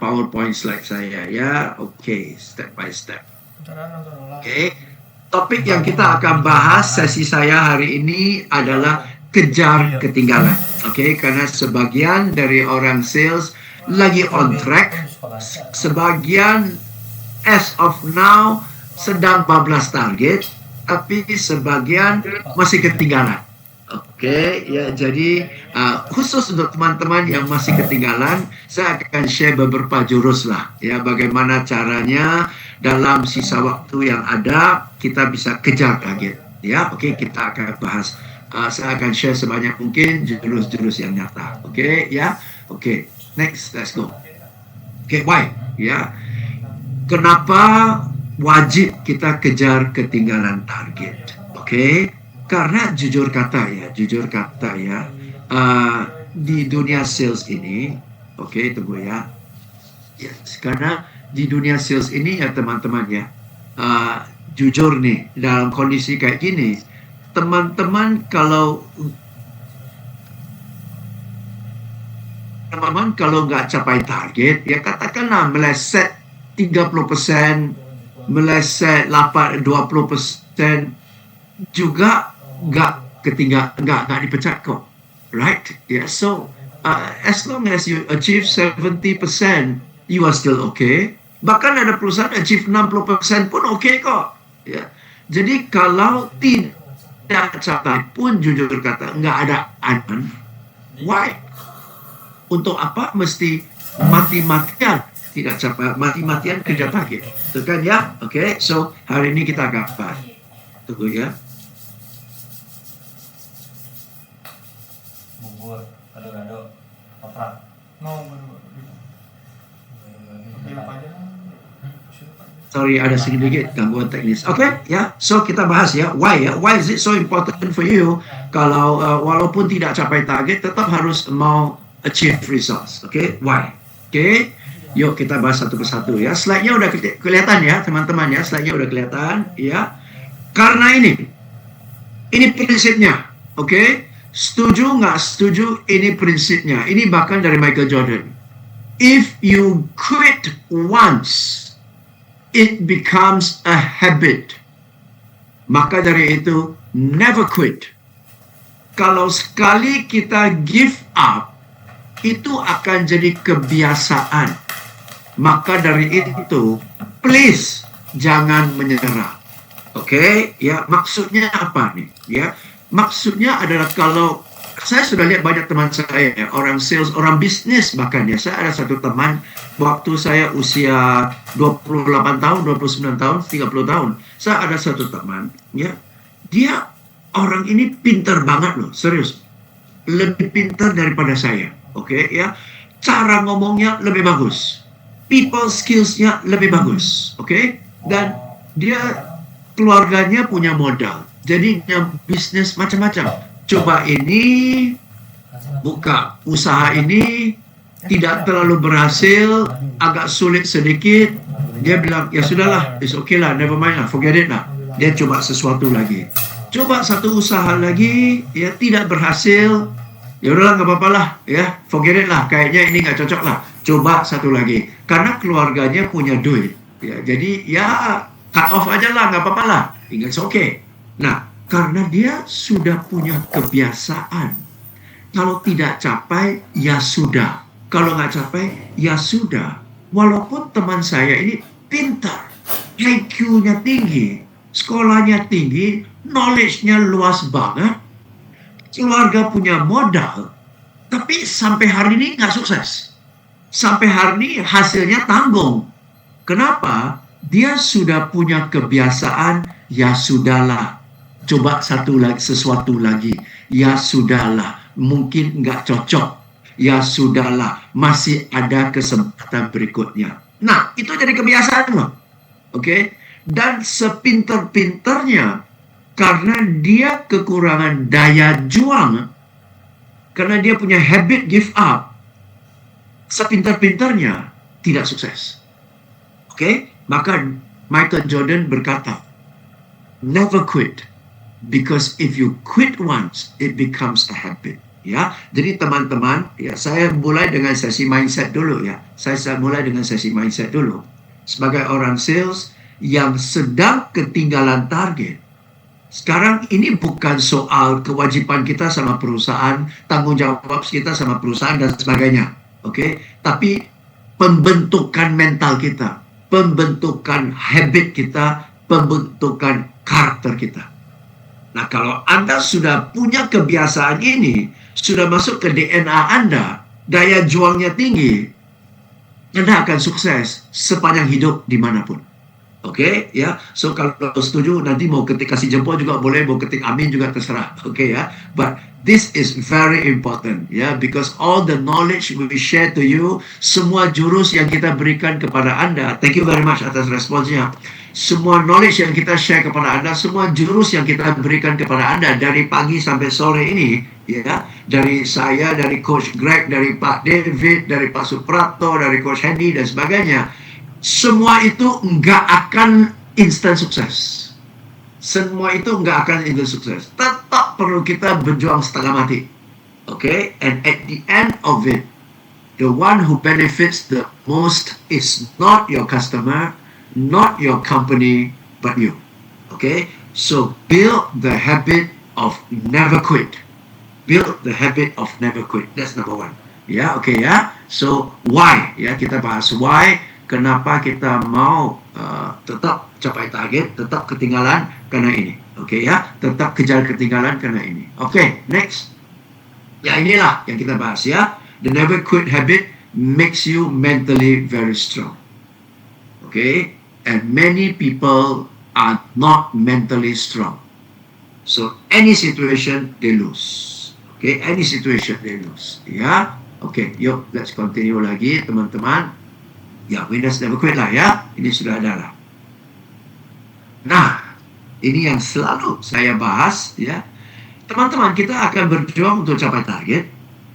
PowerPoint slide saya ya. Oke, step by step. Oke. Topik yang kita akan bahas sesi saya hari ini adalah kejar ketinggalan. Oke, karena sebagian dari orang sales lagi on track, sebagian as of now sedang bablas target, tapi sebagian masih ketinggalan. Oke, ya jadi khusus untuk teman-teman yang masih ketinggalan, saya akan share beberapa jurus lah, ya bagaimana caranya dalam sisa waktu yang ada kita bisa kejar target. Ya, oke kita akan bahas. Saya akan share sebanyak mungkin jurus-jurus yang nyata. Oke, ya, oke. Next, let's go. Oke, why? Ya, kenapa wajib kita kejar ketinggalan target? Oke. Karena jujur kata ya, di dunia sales ini, oke, tunggu ya. Ya, karena di dunia sales ini ya teman-teman ya, jujur nih dalam kondisi kayak gini, teman-teman kalau nggak capai target, ya katakanlah meleset 30%, meleset 20%, juga nggak dipecat kok, right? Yeah, so as long as you achieve 70%, you are still okay. Bahkan ada perusahaan achieve 60% pun okay kok. Ya, jadi kalau tidak capai pun jujur kata nggak ada aman. Why? Untuk apa mesti mati-matian tidak capai, mati-matian kerja target? Itu kan ya? Oke, so hari ini kita akan bahas. Tunggu ya. Sorry, ada sedikit gangguan teknis. Oke, ya. So kita bahas ya. Why ya? Why is it so important for you? Kalau walaupun tidak capai target, tetap harus mau achieve results. Oke, why? Oke. Yuk kita bahas satu persatu ya. Slide-nya udah kelihatan ya, teman-teman ya. Slide-nya udah kelihatan ya. Karena ini prinsipnya, oke? Setuju nggak setuju? Ini prinsipnya. Ini bahkan dari Michael Jordan. If you quit once, it becomes a habit. Maka dari itu, never quit. Kalau sekali kita give up, itu akan jadi kebiasaan. Maka dari itu, please jangan menyerah. Oke, ya maksudnya apa nih? Ya, maksudnya adalah kalau saya sudah lihat banyak teman saya, ya, orang sales, orang bisnis bahkan ya. Saya ada satu teman waktu saya usia 28 tahun, 29 tahun, 30 tahun. Saya ada satu teman, ya. Dia orang ini pintar banget loh, serius. Lebih pintar daripada saya. Oke, ya. Cara ngomongnya lebih bagus. People skills-nya lebih bagus. Oke? Dan dia keluarganya punya modal, jadi bisnis macam-macam. Coba ini, buka usaha ini, tidak terlalu berhasil, agak sulit sedikit. Dia bilang, ya sudahlah, it's okay lah, never mind lah, forget it lah. Dia coba sesuatu lagi. Coba satu usaha lagi, ya tidak berhasil, ya udahlah nggak apa-apa lah, ya forget it lah, kayaknya ini nggak cocok lah. Coba satu lagi, karena keluarganya punya duit. Ya, jadi ya cut off aja lah, nggak apa-apa lah. It's okay. Nah, karena dia sudah punya kebiasaan. Kalau tidak capai, ya sudah. Kalau nggak capai, ya sudah. Walaupun teman saya ini pintar, IQ-nya tinggi, sekolahnya tinggi, knowledge-nya luas banget, keluarga punya modal, tapi sampai hari ini nggak sukses. Sampai hari ini hasilnya tanggung. Kenapa? Dia sudah punya kebiasaan, ya sudahlah, coba sesuatu lagi, ya sudahlah, mungkin nggak cocok, ya sudahlah, masih ada kesempatan berikutnya. Nah, itu jadi kebiasaan loh, oke? Dan sepinter-pinternya, karena dia kekurangan daya juang, karena dia punya habit give up, sepinter-pinternya tidak sukses. Oke? Maka Michael Jordan berkata, never quit. Because if you quit once, it becomes a habit. Ya, jadi teman-teman, ya saya mulai dengan sesi mindset dulu ya. Saya mulai dengan sesi mindset dulu. Sebagai orang sales yang sedang ketinggalan target, sekarang ini bukan soal kewajiban kita sama perusahaan, tanggung jawab kita sama perusahaan dan sebagainya. Oke, tapi pembentukan mental kita, pembentukan habit kita, pembentukan karakter kita. Nah, kalau Anda sudah punya kebiasaan ini, sudah masuk ke DNA Anda, daya juangnya tinggi, Anda akan sukses sepanjang hidup dimanapun. Oke, ya. So kalau setuju nanti mau ketik kasih jempol juga boleh, mau ketik amin juga terserah. Oke ya. But this is very important ya, because all the knowledge we share to you, semua jurus yang kita berikan kepada Anda. Thank you very much atas responsnya. Semua knowledge yang kita share kepada Anda, semua jurus yang kita berikan kepada Anda dari pagi sampai sore ini, ya, dari saya, dari Coach Greg, dari Pak David, dari Pak Suprapto, dari Coach Hendy dan sebagainya. Semua itu nggak akan instan sukses. Semua itu nggak akan instan sukses. Tetap perlu kita berjuang setengah mati. Okay? And at the end of it, the one who benefits the most is not your customer, not your company, but you. Okay? So build the habit of never quit. Build the habit of never quit. That's number one. Ya, okay ya. So why? Ya, kita bahas why. Kenapa kita mau tetap capai target, tetap ketinggalan karena ini. Oke ya, tetap kejar ketinggalan karena ini. Oke, next. Ya inilah yang kita bahas ya. The never quit habit makes you mentally very strong. Okay, and many people are not mentally strong. So any situation they lose. Okay, any situation they lose. Ya, oke, yuk let's continue lagi teman-teman. Ya, winners never quit lah ya. Ini sudah ada lah. Nah, ini yang selalu saya bahas ya. Teman-teman, kita akan berjuang untuk capai target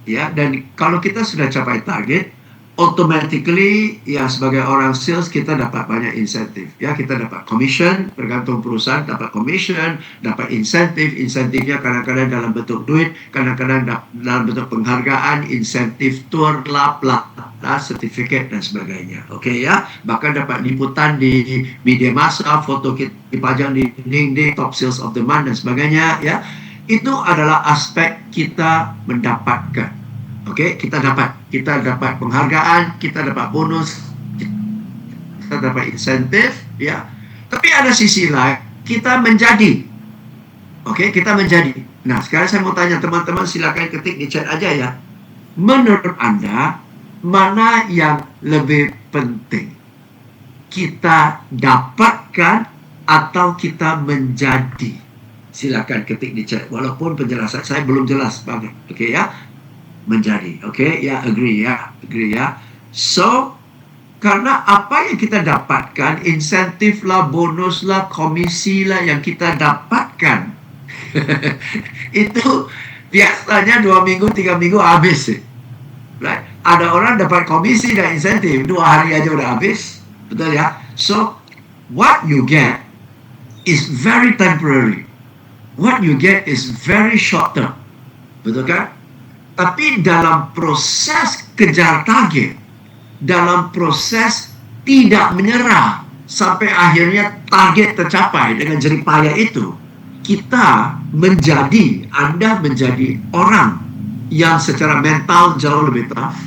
ya. Dan kalau kita sudah capai target, automatically ya sebagai orang sales kita dapat banyak insentif ya. Kita dapat commission, tergantung perusahaan dapat commission, dapat insentif. Insentifnya kadang-kadang dalam bentuk duit, kadang-kadang dalam bentuk penghargaan, insentif tour, lap, sertifikat dan sebagainya. Oke ya, bahkan dapat liputan di media massa, foto kita dipajang di dinding, top sales of the month dan sebagainya ya. Itu adalah aspek kita mendapatkan. Oke, kita dapat penghargaan, kita dapat bonus, kita dapat insentif ya. Tapi ada sisi lain, kita menjadi. Oke, kita menjadi. Nah, sekarang saya mau tanya teman-teman, silakan ketik di chat aja ya. Menurut Anda, mana yang lebih penting? Kita dapatkan atau kita menjadi? Silakan ketik di chat. Walaupun penjelasan saya belum jelas banget. Oke ya. Menjadi. Oke, ya, agree ya. So, karena apa yang kita dapatkan, insentif lah, bonus lah, komisi lah yang kita dapatkan, itu biasanya 2 minggu, 3 minggu habis sih. Right? Ada orang dapat komisi dan insentif 2 hari aja udah habis, betul ya? So, what you get is very temporary. What you get is very short term, betul kan? Tapi dalam proses kejar target, dalam proses tidak menyerah sampai akhirnya target tercapai dengan jerih payah itu, Anda menjadi orang yang secara mental jauh lebih tough.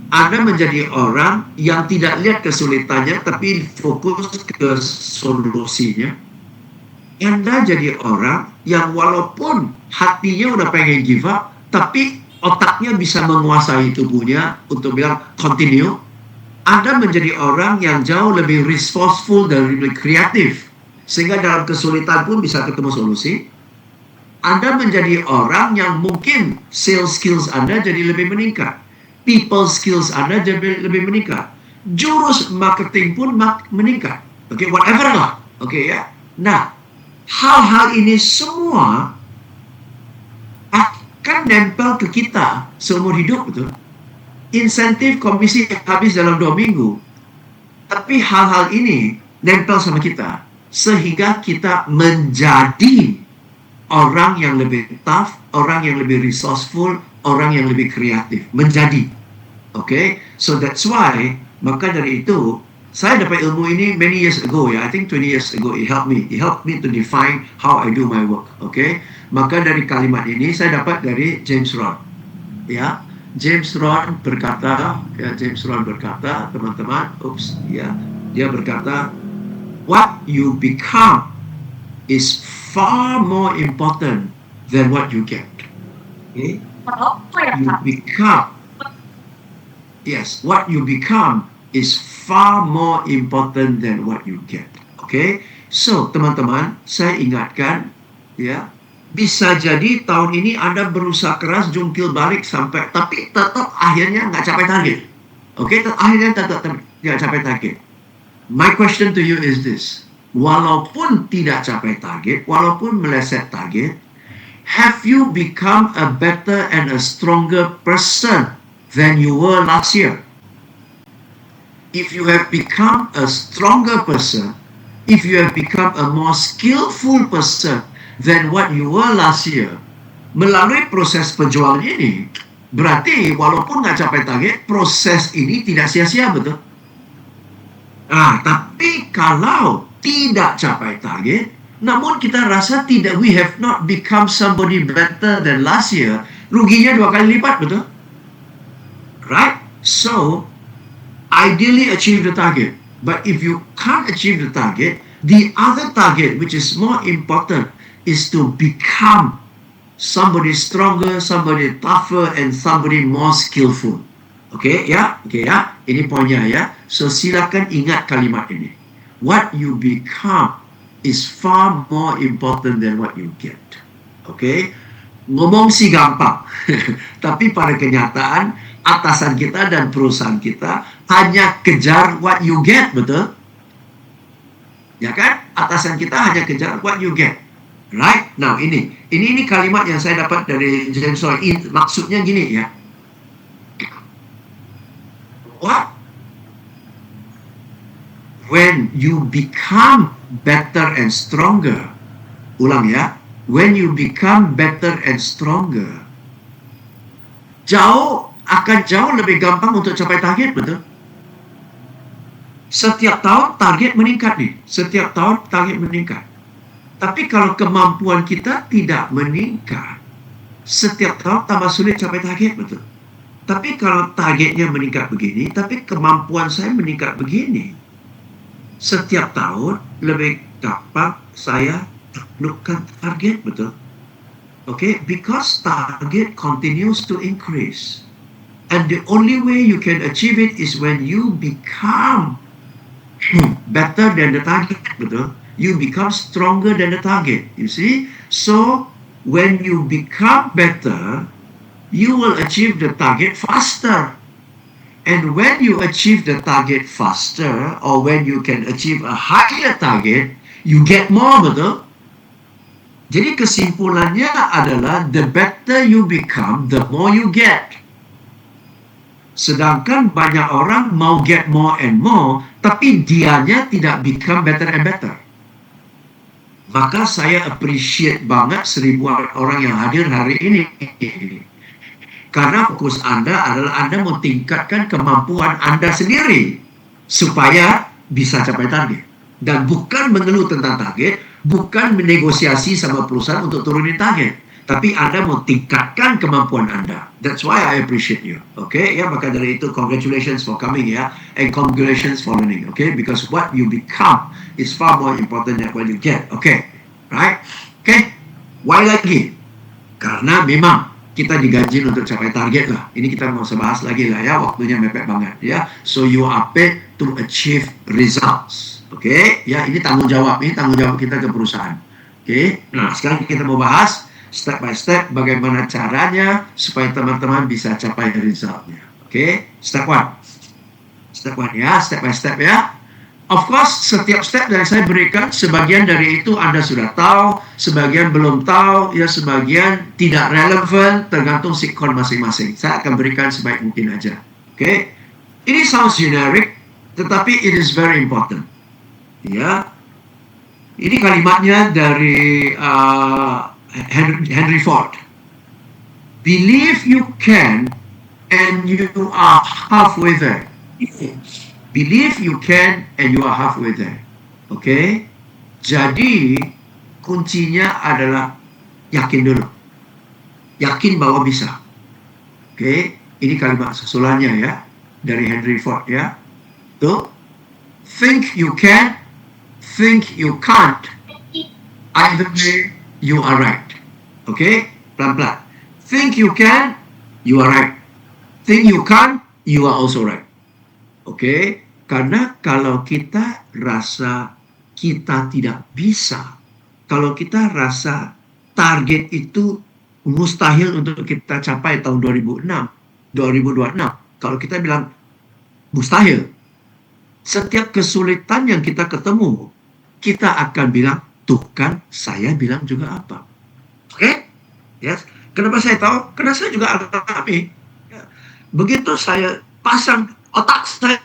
Anda menjadi orang yang tidak lihat kesulitannya tapi fokus ke solusinya. Anda jadi orang yang walaupun hatinya udah pengen give up, tapi otaknya bisa menguasai tubuhnya untuk bilang continue. Anda menjadi orang yang jauh lebih resourceful dan lebih kreatif, sehingga dalam kesulitan pun bisa ketemu solusi. Anda menjadi orang yang mungkin sales skills Anda jadi lebih meningkat, people skills Anda jadi lebih meningkat, jurus marketing pun meningkat. Oke, whatever lah. Oke ya. Nah, hal-hal ini semua kan nempel ke kita seumur hidup, betul. Insentif komisi habis dalam 2 minggu, tapi hal-hal ini nempel sama kita sehingga kita menjadi orang yang lebih tough, orang yang lebih resourceful, orang yang lebih kreatif menjadi. Okay, so that's why, maka dari itu saya dapat ilmu ini many years ago ya. I think 20 years ago it helped me. It helped me to define how I do my work. Okay, maka dari kalimat ini saya dapat dari James Rohn. Ya, James Rohn berkata, teman-teman, dia berkata, what you become is far more important than what you get. Okay? What you become is far more important than what you get. Okay? So, teman-teman, saya ingatkan, ya, bisa jadi tahun ini Anda berusaha keras, jungkil balik sampai, tapi tetap akhirnya nggak capai target. Oke, akhirnya tetap nggak capai target. My question to you is this: walaupun tidak capai target, walaupun meleset target, have you become a better and a stronger person than you were last year? If you have become a stronger person, if you have become a more skillful person than what you were last year, melalui proses penjualan ini, berarti walaupun nggak capai target, proses ini tidak sia-sia, betul? Tapi kalau tidak capai target, namun kita rasa tidak, we have not become somebody better than last year, ruginya 2 kali lipat, betul? Right? So, ideally achieve the target. But if you can't achieve the target, the other target, which is more important, is to become somebody stronger, somebody tougher, and somebody more skillful. Oke ya, ini poinnya ya. So silakan ingat kalimat ini. What you become is far more important than what you get. Oke, ngomong sih gampang, tapi pada kenyataan atasan kita dan perusahaan kita hanya kejar what you get, betul? Ya kan? Atasan kita hanya kejar what you get. Right? Now ini kalimat yang saya dapat dari James Rohn. Maksudnya gini ya. What? When you become better and stronger. Ulang ya. When you become better and stronger. Akan jauh lebih gampang untuk capai target, betul? Setiap tahun target meningkat nih. Setiap tahun target meningkat. Tapi kalau kemampuan kita tidak meningkat, setiap tahun tambah sulit capai target, betul. Tapi kalau targetnya meningkat begini, tapi kemampuan saya meningkat begini, setiap tahun lebih gampang saya taklukkan target, betul. Okay, because target continues to increase. And the only way you can achieve it is when you become better than the target, betul. You become stronger than the target, you see. So when you become better, you will achieve the target faster. And when you achieve the target faster, or when you can achieve a higher target, you get more, betul. Jadi kesimpulannya adalah the better you become, the more you get. Sedangkan banyak orang mau get more and more, tapi dianya tidak become better and better. Maka saya appreciate banget 1000 orang yang hadir hari ini. Karena fokus Anda adalah Anda mau tingkatkan kemampuan Anda sendiri supaya bisa capai target. Dan bukan mengeluh tentang target, bukan menegosiasi sama perusahaan untuk turunin target. Tapi Anda mau tingkatkan kemampuan Anda. That's why I appreciate you. Okay? Ya, maka dari itu, congratulations for coming ya. And congratulations for learning. Okay? Because what you become is far more important than what you get. Okay? Right? Okay? Why lagi? Karena memang kita digaji untuk capai target lah. Ini kita mau bahas lagi lah ya. Waktunya mepet banget ya. So you are paid to achieve results. Okay? Ya, ini tanggung jawab. Ini tanggung jawab kita ke perusahaan. Okay? Nah, sekarang kita mau bahas step by step bagaimana caranya supaya teman-teman bisa capai resultnya. Oke, step one ya, step by step ya. Of course, setiap step yang saya berikan, sebagian dari itu Anda sudah tahu, sebagian belum tahu, ya sebagian tidak relevan, tergantung sikon masing-masing. Saya akan berikan sebaik mungkin aja. Oke, ini sounds generic, tetapi it is very important. Ya, ini kalimatnya dari Henry Ford. Believe you can and you are halfway there. Believe you can and you are halfway there. Okay? Jadi kuncinya adalah yakin dulu. Yakin bahwa bisa. Okay? Ini kalimat susulannya ya dari Henry Ford ya. Tuh. Think you can, think you can't. Either way, you are right. Okay? Pelan-pelan. Think you can, you are right. Think you can't, you are also right. Okay? Karena kalau kita rasa kita tidak bisa, kalau kita rasa target itu mustahil untuk kita capai tahun 2026, kalau kita bilang mustahil, setiap kesulitan yang kita ketemu, kita akan bilang, tuh kan saya bilang juga apa. Oke? Yes. Kenapa saya tahu? Karena saya juga alami. Begitu saya pasang otak saya,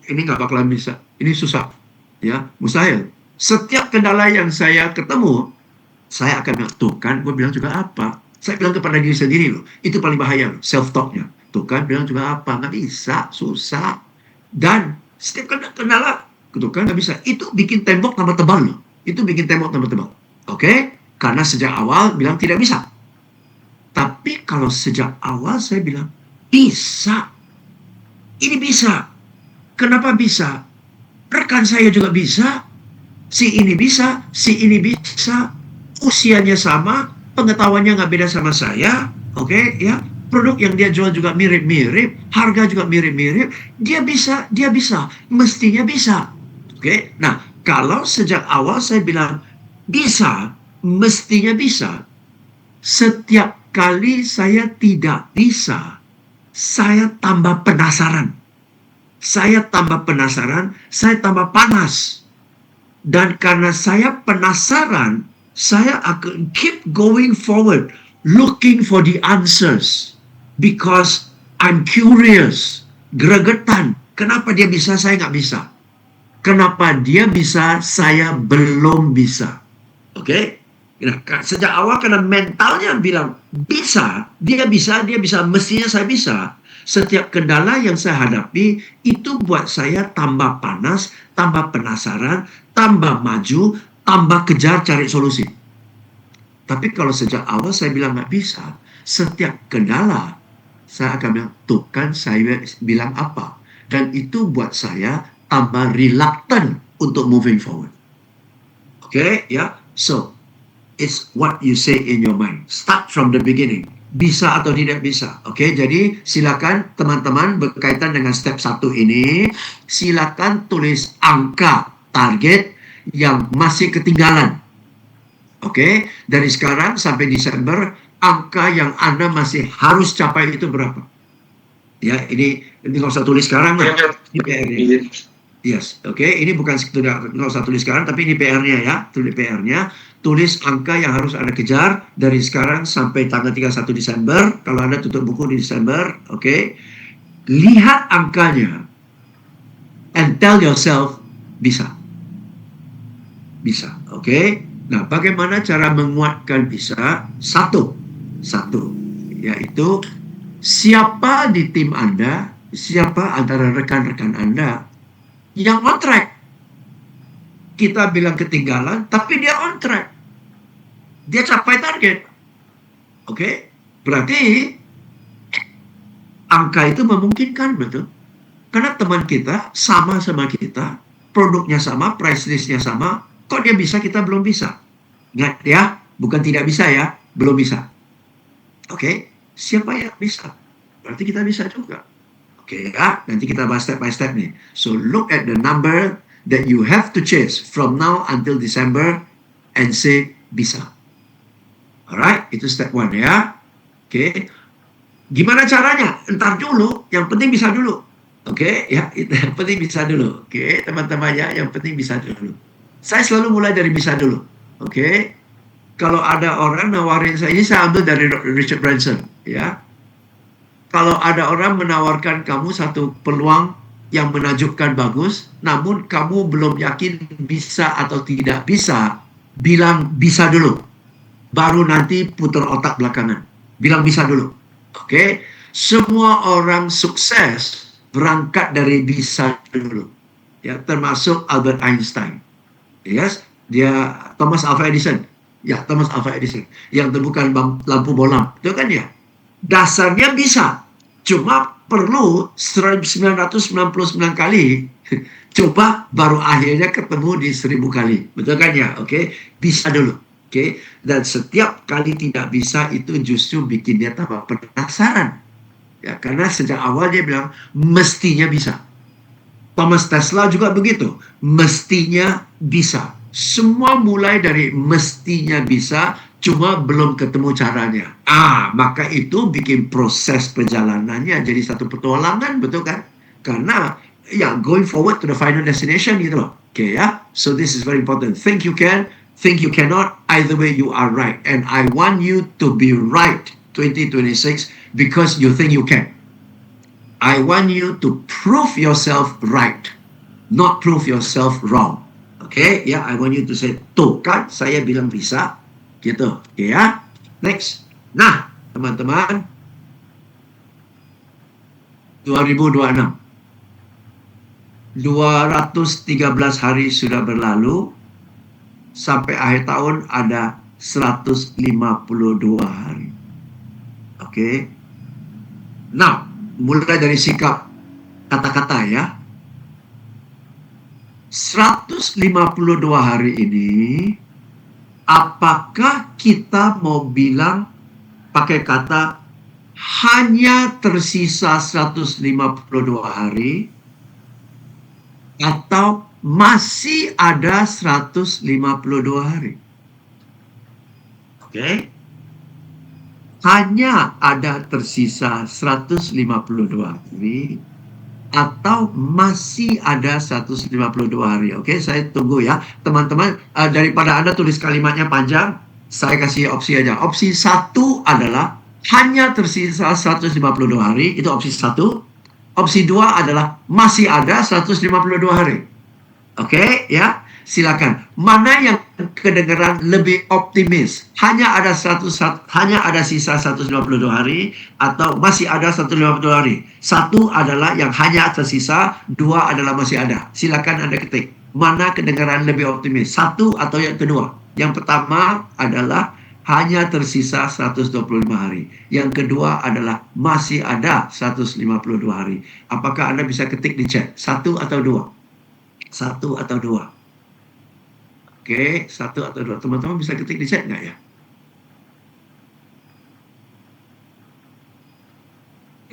ini nggak bakalan bisa. Ini susah. Ya, mustahil. Setiap kendala yang saya ketemu, saya akan bilang, tuh kan gue bilang juga apa. Saya bilang kepada diri sendiri loh. Itu paling bahaya, self-talknya. Tuh kan bilang juga apa. Nggak bisa, susah. Dan setiap kendala, tuh kan nggak bisa. Itu bikin tembok tambah tebal loh. Itu bikin tembok tambah tebal. Oke? Karena sejak awal bilang tidak bisa. Tapi kalau sejak awal saya bilang, bisa. Ini bisa. Kenapa bisa? Rekan saya juga bisa. Si ini bisa. Si ini bisa. Usianya sama. Pengetahuannya nggak beda sama saya. Oke, ya. Produk yang dia jual juga mirip-mirip. Harga juga mirip-mirip. Dia bisa. Mestinya bisa. Oke. Nah, kalau sejak awal saya bilang, bisa. Mestinya bisa. Setiap kali saya tidak bisa, saya tambah penasaran. Saya tambah penasaran, saya tambah panas. Dan karena saya penasaran, saya akan keep going forward, looking for the answers. Because I'm curious, gregetan. Kenapa dia bisa, saya nggak bisa? Kenapa dia bisa, saya belum bisa? Oke? Nah, sejak awal karena mentalnya bilang bisa, dia bisa, mestinya saya bisa. Setiap kendala yang saya hadapi itu buat saya tambah panas, tambah penasaran, tambah maju, tambah kejar cari solusi. Tapi kalau sejak awal saya bilang nggak bisa, setiap kendala saya akan bilang, tuh kan saya bilang apa. Dan itu buat saya tambah reluctant untuk moving forward. Oke, ya. So, it's what you say in your mind. Start from the beginning. Bisa atau tidak bisa. Oke, jadi silakan teman-teman berkaitan dengan step 1 ini, silakan tulis angka target yang masih ketinggalan. Oke, dari sekarang sampai Desember, angka yang Anda masih harus capai itu berapa? Ya, ini nggak usah tulis sekarang lah. Ini PR-nya. Yes, oke. Ini bukan nggak usah tulis sekarang, tapi ini PR-nya ya. Tulis PR-nya. Tulis angka yang harus Anda kejar dari sekarang sampai tanggal 31 Desember. Kalau Anda tutup buku di Desember, oke. Lihat angkanya. And tell yourself, bisa. Bisa, oke. Nah, bagaimana cara menguatkan bisa? Satu, yaitu siapa di tim Anda, siapa antara rekan-rekan Anda yang on track. Kita bilang ketinggalan, tapi dia on track. Dia capai target. Oke? Berarti angka itu memungkinkan, betul? Karena teman kita sama kita, produknya sama, price listnya sama, kok dia bisa, kita belum bisa. Ingat ya, bukan tidak bisa ya, belum bisa. Oke? Siapa yang bisa? Berarti kita bisa juga. Oke ya, nanti kita bahas step by step nih. So look at the number that you have to chase from now until December and say bisa. Alright, itu step 1 ya. Oke. Gimana caranya? Entar dulu, yang penting bisa dulu. Oke, ya, itu yang penting bisa dulu. Oke, teman-teman ya, yang penting bisa dulu. Saya selalu mulai dari bisa dulu. Oke. Kalau ada orang nawarin saya, ini saya ambil dari Richard Branson, ya. Kalau ada orang menawarkan kamu satu peluang yang menakjubkan bagus, namun kamu belum yakin bisa atau tidak bisa, bilang bisa dulu. Baru nanti putar otak belakangan. Bilang bisa dulu. Oke? Semua orang sukses berangkat dari bisa dulu. Ya, termasuk Albert Einstein. Yes, dia Thomas Alva Edison. Ya, Thomas Alva Edison yang temukan lampu bolam. Itu kan ya. Dasarnya bisa. Cuma perlu 999 kali coba baru akhirnya ketemu di 1000 kali. Betul kan ya? Oke, bisa dulu. Oke, dan setiap kali tidak bisa itu justru bikin dia tambah penasaran. Ya, karena sejak awal dia bilang mestinya bisa. Thomas Tesla juga begitu. Mestinya bisa. Semua mulai dari mestinya bisa, cuma belum ketemu caranya. Maka itu bikin proses perjalanannya jadi satu petualangan, betul kan? Karena going forward to the final destination gitu loh. Okay, ya. So this is very important. Think you can, think you cannot. Either way you are right. And I want you to be right 2026 because you think you can. I want you to prove yourself right, not prove yourself wrong. Okay, ya, I want you to say, tuh kan saya bilang bisa, gitu. Okay, ya. Next. Nah, teman-teman, 2026. 213 hari sudah berlalu, sampai akhir tahun ada 152 hari. Oke. Nah, mulai dari sikap kata-kata ya. 152 hari ini, apakah kita mau bilang pakai kata hanya tersisa 152 hari atau masih ada 152 hari? Oke. Hanya ada tersisa 152 hari atau masih ada 152 hari. Oke, saya tunggu ya. Teman-teman, daripada Anda tulis kalimatnya panjang, saya kasih opsi aja. Opsi 1 adalah hanya tersisa 152 hari, itu opsi 1. Opsi 2 adalah masih ada 152 hari. Oke, ya. Silakan. Mana yang kedengaran lebih optimis? Hanya ada sisa 152 hari atau masih ada 152 hari? 1 adalah yang hanya tersisa, 2 adalah masih ada. Silakan Anda ketik. Mana kedengaran lebih optimis? 1 atau yang kedua? Yang pertama adalah hanya tersisa 125 hari. Yang kedua adalah masih ada 152 hari. Apakah Anda bisa ketik di chat? 1 atau 2? 1 atau 2? Oke, 1 atau 2. Teman-teman bisa ketik di chat nggak ya?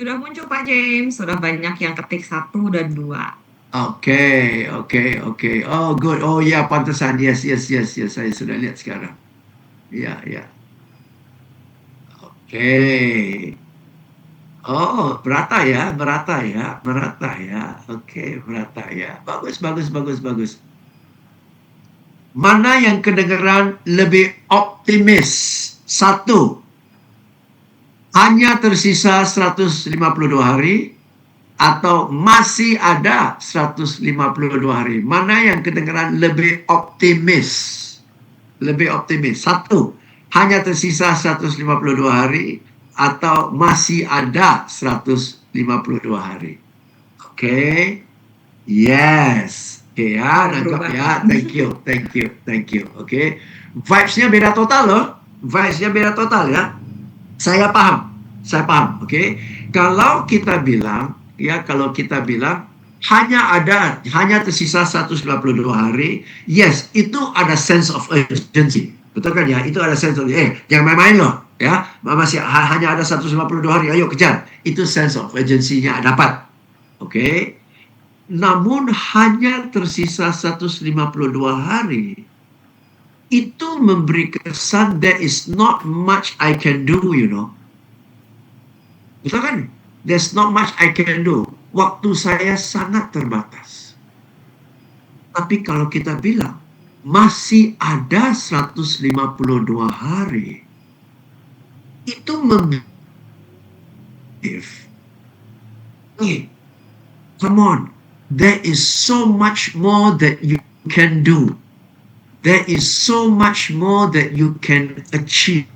Sudah muncul Pak James, sudah banyak yang ketik 1 dan 2. Oke. Oh, good. Oh ya, pantesan. Yes. Saya sudah lihat sekarang. Ya. Oke. Oh, merata ya. Oke, merata ya. Bagus. Mana yang kedengaran lebih optimis? 1, hanya tersisa 152 hari atau masih ada 152 hari? Mana yang kedengaran lebih optimis? 1, hanya tersisa 152 hari atau masih ada 152 hari? Oke. Yes. Oke ya, nangkap ya. Thank you. Oke. Vibes-nya beda total loh. Ya. Saya paham. Oke. Kalau kita bilang hanya tersisa 152 hari, yes, itu ada sense of urgency. Betul kan ya? Itu ada sense of jangan main-main loh, ya. Masih hanya ada 152 hari, ayo kejar. Itu sense of urgency-nya dapat. Oke. Namun hanya tersisa 152 hari, itu memberi kesan there is not much I can do, you know. Betul kan? There's not much I can do. Waktu saya sangat terbatas. Tapi kalau kita bilang masih ada 152 hari, itu come on. There is so much more that you can do. there is so much more that you can achieve.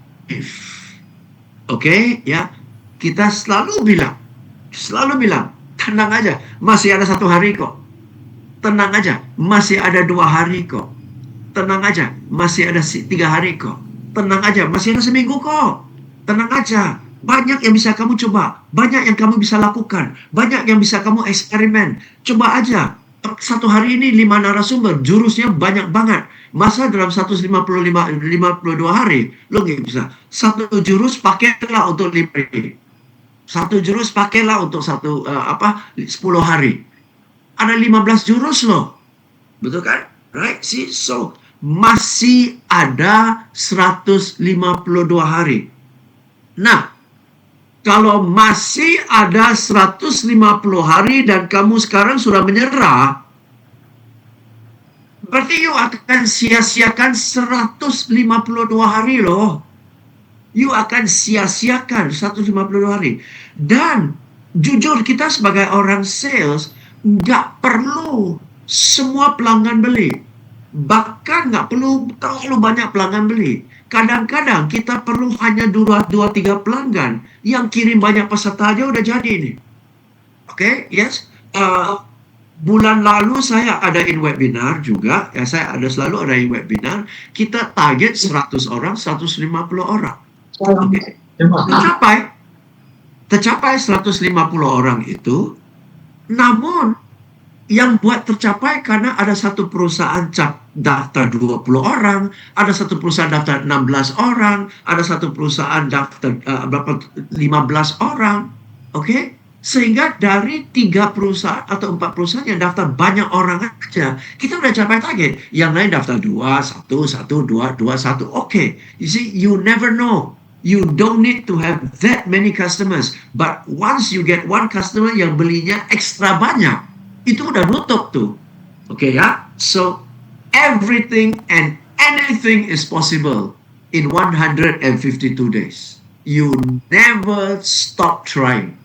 Oke, ya. Kita selalu bilang, tenang aja, masih ada 1 hari kok. Tenang aja, masih ada 2 hari kok. Tenang aja, masih ada 3 hari kok. Tenang aja, masih ada seminggu kok. Tenang aja, banyak yang bisa kamu coba, banyak yang kamu bisa lakukan, banyak yang bisa kamu eksperimen. Coba aja, 1 hari ini 5 narasumber, jurusnya banyak banget. Masa dalam 52 hari, lo nggak bisa. 1 jurus pakailah untuk 5 hari. 1 jurus pakailah untuk 10 hari. Ada 15 jurus loh. Betul kan? Right? See? So, masih ada 152 hari. Nah, kalau masih ada 150 hari dan kamu sekarang sudah menyerah, berarti you akan sia-siakan 152 hari loh. You akan sia-siakan 152 hari. Dan jujur, kita sebagai orang sales nggak perlu semua pelanggan beli. Bahkan nggak perlu terlalu banyak pelanggan beli. Kadang-kadang kita perlu hanya 2-3 pelanggan yang kirim banyak peserta aja udah jadi nih. Oke, yes. Bulan lalu saya adain webinar juga. Ya, saya selalu adain webinar. Kita target 100 orang, 150 orang. Oke. Tercapai 150 orang itu. Namun yang buat tercapai karena ada satu perusahaan daftar 20 orang, ada satu perusahaan daftar 16 orang, ada satu perusahaan daftar 15 orang, oke? Sehingga dari 3 perusahaan atau 4 perusahaan yang daftar banyak orang aja, kita udah capai target. Yang lain daftar 2, 1, 2, 1, oke. You see, you never know. You don't need to have that many customers. But once you get one customer yang belinya ekstra banyak, itu udah nutup tuh. Oke ya? So, everything and anything is possible in 152 days. You never stop trying.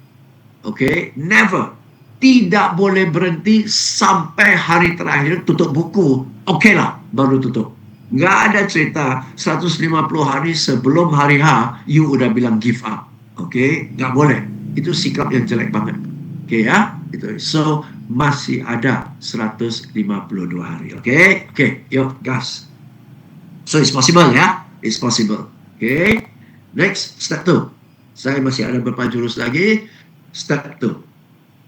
Oke? Never. Tidak boleh berhenti sampai hari terakhir tutup buku. Oke lah, baru tutup. Nggak ada cerita 150 hari sebelum hari H, you udah bilang give up. Oke? Nggak boleh. Itu sikap yang jelek banget. Oke ya? Itu. So, masih ada 152 hari. Oke, yuk gas. So it's possible ya, it's possible. Oke, next step 2. Saya masih ada beberapa jurus lagi. Step 2.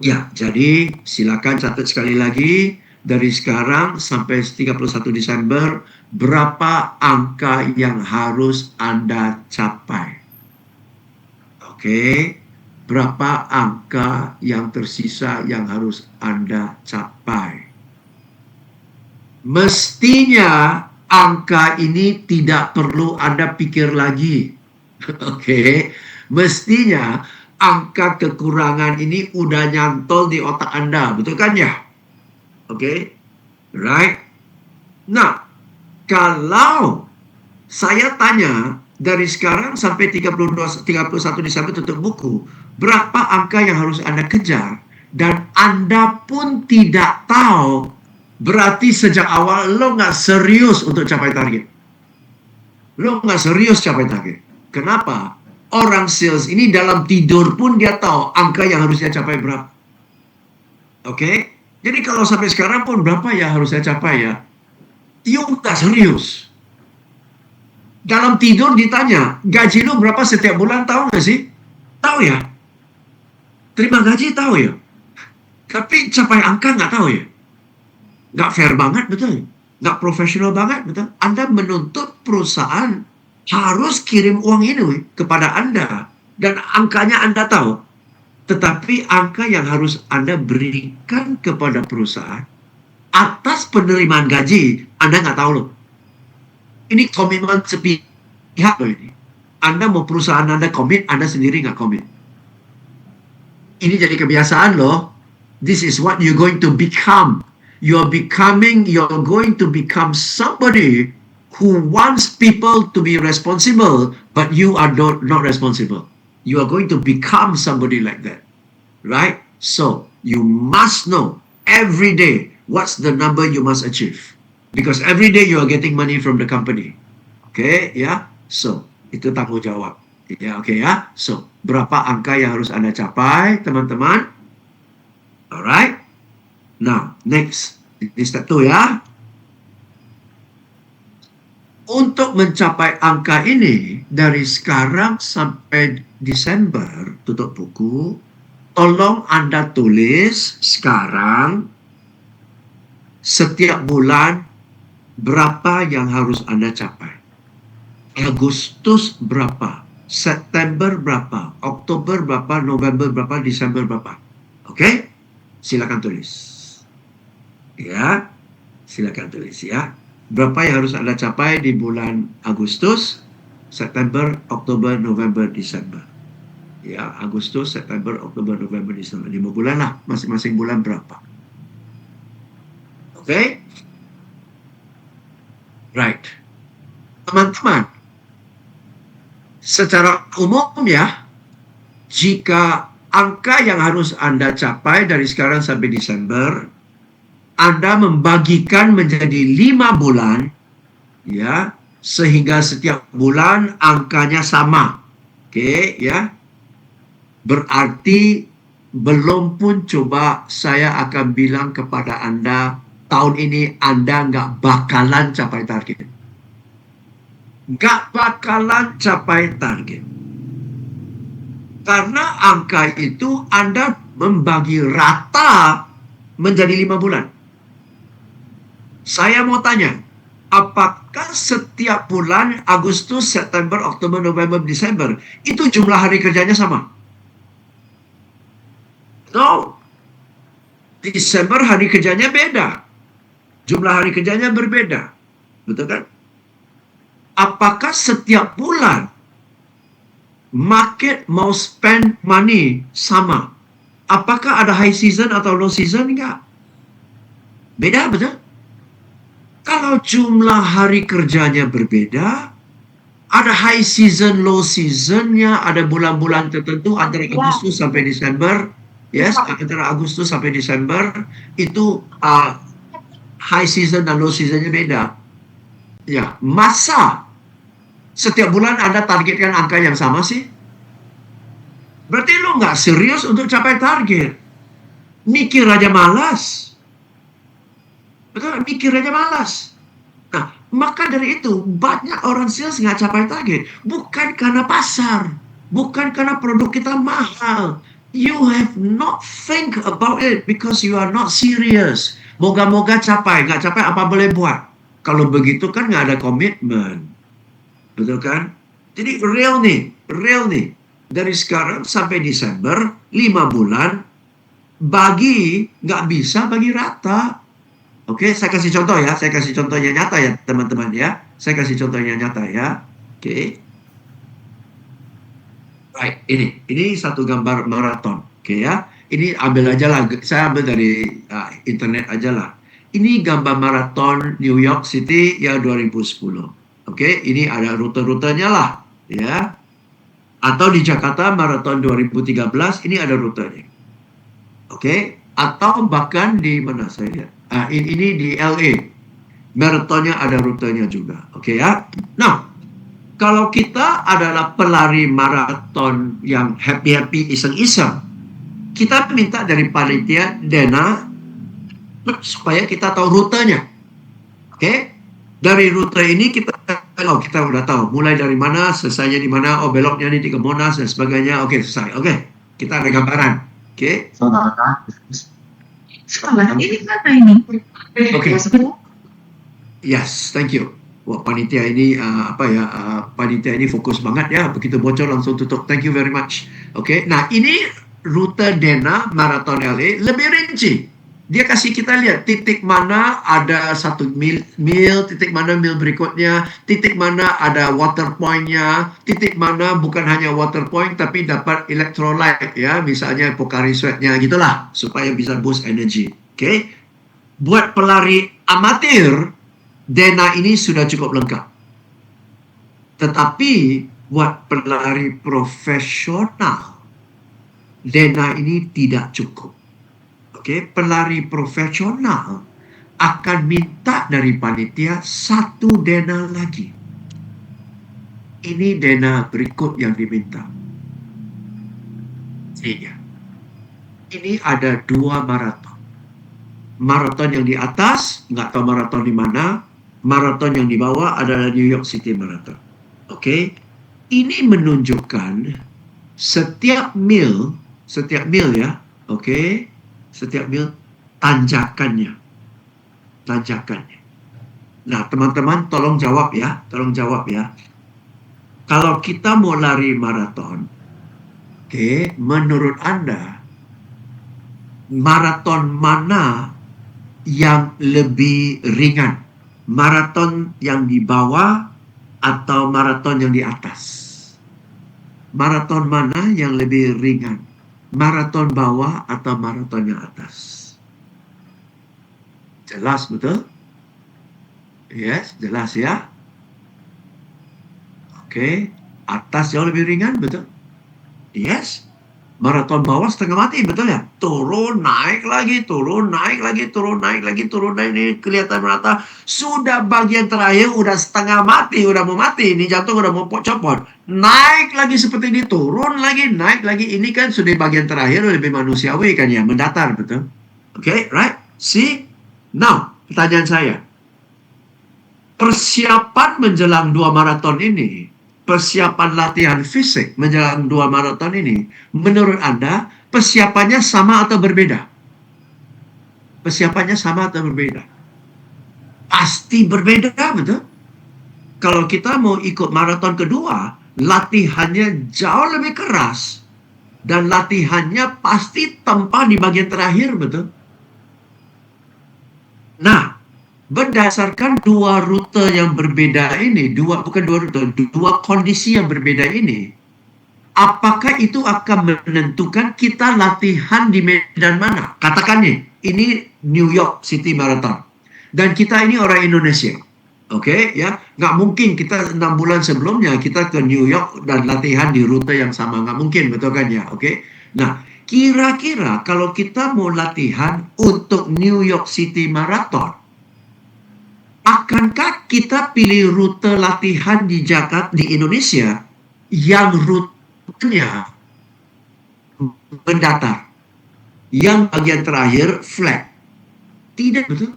Ya, jadi silakan catat sekali lagi dari sekarang sampai 31 Desember berapa angka yang harus Anda capai. Oke. Berapa angka yang tersisa yang harus Anda capai. Mestinya angka ini tidak perlu Anda pikir lagi. Oke. Mestinya angka kekurangan ini udah nyantol di otak Anda. Betul kan ya? Oke. Right? Nah, kalau saya tanya dari sekarang sampai 31 Desember tutup buku, berapa angka yang harus Anda kejar, dan Anda pun tidak tahu, berarti sejak awal lo nggak serius untuk capai target. Lo nggak serius capai target. Kenapa? Orang sales ini dalam tidur pun dia tahu angka yang harus dia capai berapa. Oke? Jadi kalau sampai sekarang pun berapa ya harus saya capai ya? You nggak serius. Dalam tidur ditanya, gaji lu berapa setiap bulan, tahu nggak sih? Tahu ya? Terima gaji tahu ya? Tapi capai angka nggak tahu ya? Nggak fair banget, betul? Nggak profesional banget, betul? Anda menuntut perusahaan harus kirim uang ini kepada Anda. Dan angkanya Anda tahu. Tetapi angka yang harus Anda berikan kepada perusahaan atas penerimaan gaji, Anda nggak tahu loh. Ini komitmen sepihak loh ini. Anda mau perusahaan Anda komit, Anda sendiri nggak komit. Ini jadi kebiasaan loh. This is what you're going to become. You're going to become somebody who wants people to be responsible, but you are not responsible. You are going to become somebody like that. Right? So, you must know every day what's the number you must achieve. Because every day you are getting money from the company. Okay, ya. So, itu tanggung jawab. Ya, okay ya. So, berapa angka yang harus Anda capai, teman-teman? Alright. Now, next. Ini step 2 ya. Untuk mencapai angka ini, dari sekarang sampai Desember, tutup buku, tolong Anda tulis sekarang, setiap bulan, berapa yang harus Anda capai. Agustus berapa, September berapa, Oktober berapa, November berapa, Desember berapa. Oke? Silakan tulis. Ya, silakan tulis ya. Berapa yang harus Anda capai di bulan Agustus, September, Oktober, November, Desember. Ya, Agustus, September, Oktober, November, Desember. 5 bulan lah, masing-masing bulan berapa. Oke? Right. Teman-teman, secara umum ya, jika angka yang harus Anda capai dari sekarang sampai Desember, Anda membagikan menjadi 5 bulan, ya, sehingga setiap bulan angkanya sama. Oke, ya. Berarti belum pun coba saya akan bilang kepada Anda, tahun ini Anda nggak bakalan capai target. Nggak bakalan capai target. Karena angka itu Anda membagi rata menjadi 5 bulan. Saya mau tanya, apakah setiap bulan Agustus, September, Oktober, November, Desember itu jumlah hari kerjanya sama? No. Desember hari kerjanya beda. Jumlah hari kerjanya berbeda. Betul kan? Apakah setiap bulan market mau spend money sama? Apakah ada high season atau low season? Enggak. Beda, betul? Kalau jumlah hari kerjanya berbeda, ada high season, low seasonnya, ada bulan-bulan tertentu antara Agustus sampai Desember. Yes, antara Agustus sampai Desember itu high season dan low seasonnya beda. Ya, masa setiap bulan Anda targetkan angka yang sama sih? Berarti lo nggak serius untuk capai target. Mikir aja malas. Betul, mikir aja malas. Nah, maka dari itu banyak orang sales nggak capai target. Bukan karena pasar. Bukan karena produk kita mahal. You have not think about it because you are not serious. Moga-moga capai. Nggak capai apa boleh buat. Kalau begitu kan nggak ada komitmen. Betul kan? Jadi real nih. Dari sekarang sampai Desember, 5 bulan, nggak bisa bagi rata. Oke, saya kasih contoh ya. Saya kasih contohnya nyata ya, teman-teman ya. Saya kasih contohnya nyata ya. Oke. Right, ini satu gambar maraton. Oke ya. Ini ambil aja lah. Saya ambil dari internet aja lah. Ini gambar maraton New York City ya 2010. Oke, ini ada rute-rutenya lah. Ya. Atau di Jakarta maraton 2013, ini ada rutenya. Oke. Atau bahkan di mana saya lihat. Ini di LA. Maratonnya ada rutenya juga. Oke ya. Nah, kalau kita adalah pelari maraton yang happy-happy, iseng-iseng, kita minta dari panitia Dena supaya kita tahu rutenya. Oke? Dari rute ini kita udah tahu. Mulai dari mana, selesainya di mana, beloknya ini di Monas dan sebagainya. Oke, selesai. Oke, kita ada gambaran. Oke? Sekolah ini mana ini? Oke. Yes, thank you. Wah, panitia ini panitia ini fokus banget ya. Begitu bocor langsung tutup. Thank you very much. Oke. Nah, ini rute Dena Marathon LA lebih rinci. Dia kasih kita lihat titik mana ada satu mil, titik mana mil berikutnya, titik mana ada water point-nya, titik mana bukan hanya water point tapi dapat electrolyte ya, misalnya Pocari Sweat-nya gitulah supaya bisa boost energy. Oke. Buat pelari amatir, Dena ini sudah cukup lengkap. Tetapi buat pelari profesional, Dena ini tidak cukup. Oke, pelari profesional akan minta dari panitia 1 dena lagi. Ini dena berikut yang diminta. Ini ada 2 maraton. Maraton yang di atas, nggak tahu maraton di mana. Maraton yang di bawah adalah New York City Marathon. Oke, ini menunjukkan setiap mil ya, oke, setiap mil tanjakannya. Nah, teman-teman tolong jawab ya. Kalau kita mau lari maraton, oke, menurut Anda maraton mana yang lebih ringan? Maraton yang di bawah atau maraton yang di atas? Maraton mana yang lebih ringan? Maraton bawah atau maraton yang atas? Jelas betul? Yes, jelas ya. Oke, atas jauh lebih ringan, betul? Yes. Maraton bawah setengah mati, betul ya? Turun, naik lagi, turun, naik lagi, turun, naik lagi, turun, naik, ini kelihatan merata. Sudah bagian terakhir, udah setengah mati, udah mau mati. Ini jantung udah mau copot. Naik lagi seperti ini, turun lagi, naik lagi. Ini kan sudah bagian terakhir, lebih manusiawi kan ya, mendatar, betul? Oke, right? See? Now, pertanyaan saya. Persiapan menjelang 2 maraton ini, persiapan latihan fisik menjelang 2 maraton ini, menurut Anda persiapannya sama atau berbeda? Persiapannya sama atau berbeda? Pasti berbeda, betul? Kalau kita mau ikut maraton kedua, latihannya jauh lebih keras dan latihannya pasti tempa di bagian terakhir, betul? Nah, berdasarkan 2 rute yang berbeda ini, 2 kondisi yang berbeda ini, apakah itu akan menentukan kita latihan di medan mana? Katakan nih, ini New York City Marathon, dan kita ini orang Indonesia, oke ya, nggak mungkin kita 6 bulan sebelumnya kita ke New York dan latihan di rute yang sama, nggak mungkin, betul kan ya? Oke, nah kira-kira kalau kita mau latihan untuk New York City Marathon, akankah kita pilih rute latihan di Jakarta, di Indonesia, yang rutenya mendatar, yang bagian terakhir flat? Tidak, betul.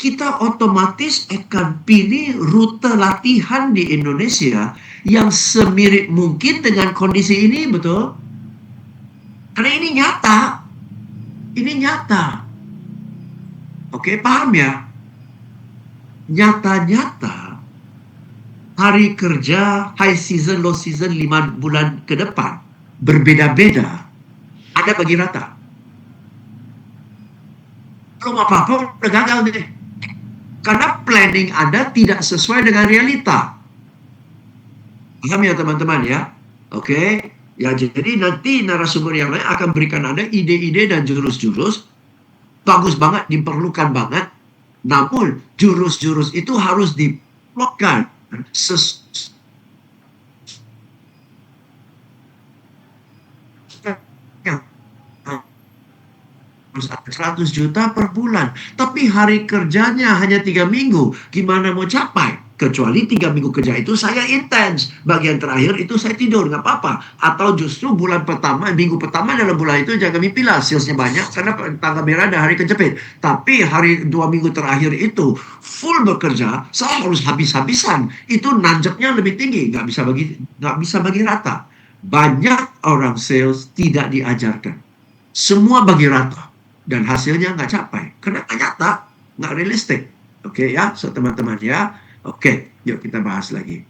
Kita otomatis akan pilih rute latihan di Indonesia yang semirip mungkin dengan kondisi ini, betul? Karena ini nyata. Ini nyata. Oke, paham ya? Nyata-nyata hari kerja, high season, low season 5 bulan ke depan berbeda-beda. Ada bagi rata. Belum apa-apa udah gagal deh. Karena planning Anda tidak sesuai dengan realita. Paham ya teman-teman ya? Oke. Ya, jadi nanti narasumber yang lain akan berikan Anda ide-ide dan jurus-jurus. Bagus banget, diperlukan banget. Namun jurus-jurus itu harus diplotkan 100 juta per bulan, tapi hari kerjanya hanya 3 minggu. Gimana mau capai? Kecuali 3 minggu kerja itu saya intens, bagian terakhir itu saya tidur, nggak apa-apa. Atau justru bulan pertama, minggu pertama dalam bulan itu jangan mimpilah salesnya banyak karena tanggal merah dan hari kejepit. Tapi hari 2 minggu terakhir itu full bekerja, saya harus habis-habisan. Itu nanjaknya lebih tinggi, nggak bisa bagi rata. Banyak orang sales tidak diajarkan, semua bagi rata dan hasilnya nggak capai karena nggak nyata, nggak realistik. Oke ya, so teman-teman ya. Oke, yuk kita bahas lagi.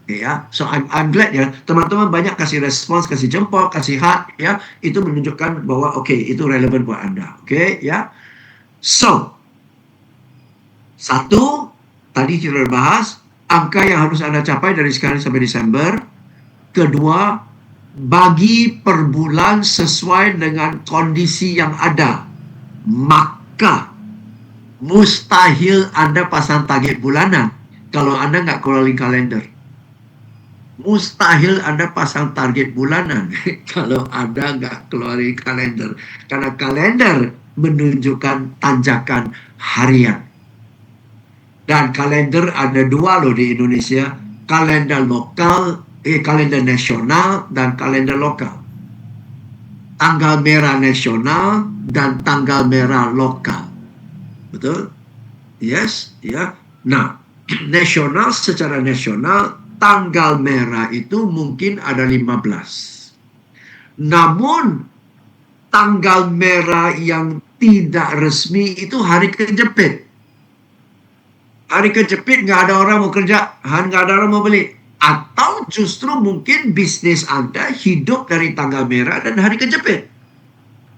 Oke ya, so I'm glad ya teman-teman banyak kasih respons, kasih jempol, kasih heart ya, itu menunjukkan bahwa oke, itu relevan buat Anda. Oke ya. So, 1, tadi kita bahas angka yang harus Anda capai dari sekarang sampai Desember. Kedua, bagi per bulan sesuai dengan kondisi yang ada. Maka mustahil Anda pasang target bulanan kalau Anda nggak keluarin kalender. Mustahil Anda pasang target bulanan kalau Anda nggak keluarin kalender. Karena kalender menunjukkan tanjakan harian. Dan kalender ada dua loh di Indonesia, kalender lokal, kalender nasional dan kalender lokal. Tanggal merah nasional dan tanggal merah lokal. Betul? Yes, ya. Nah, nasional secara nasional tanggal merah itu mungkin ada 15. Namun tanggal merah yang tidak resmi itu hari kejepit. Hari kejepit nggak ada orang mau kerja, nggak ada orang mau beli. Atau justru mungkin bisnis Anda hidup dari tanggal merah dan hari kejepit.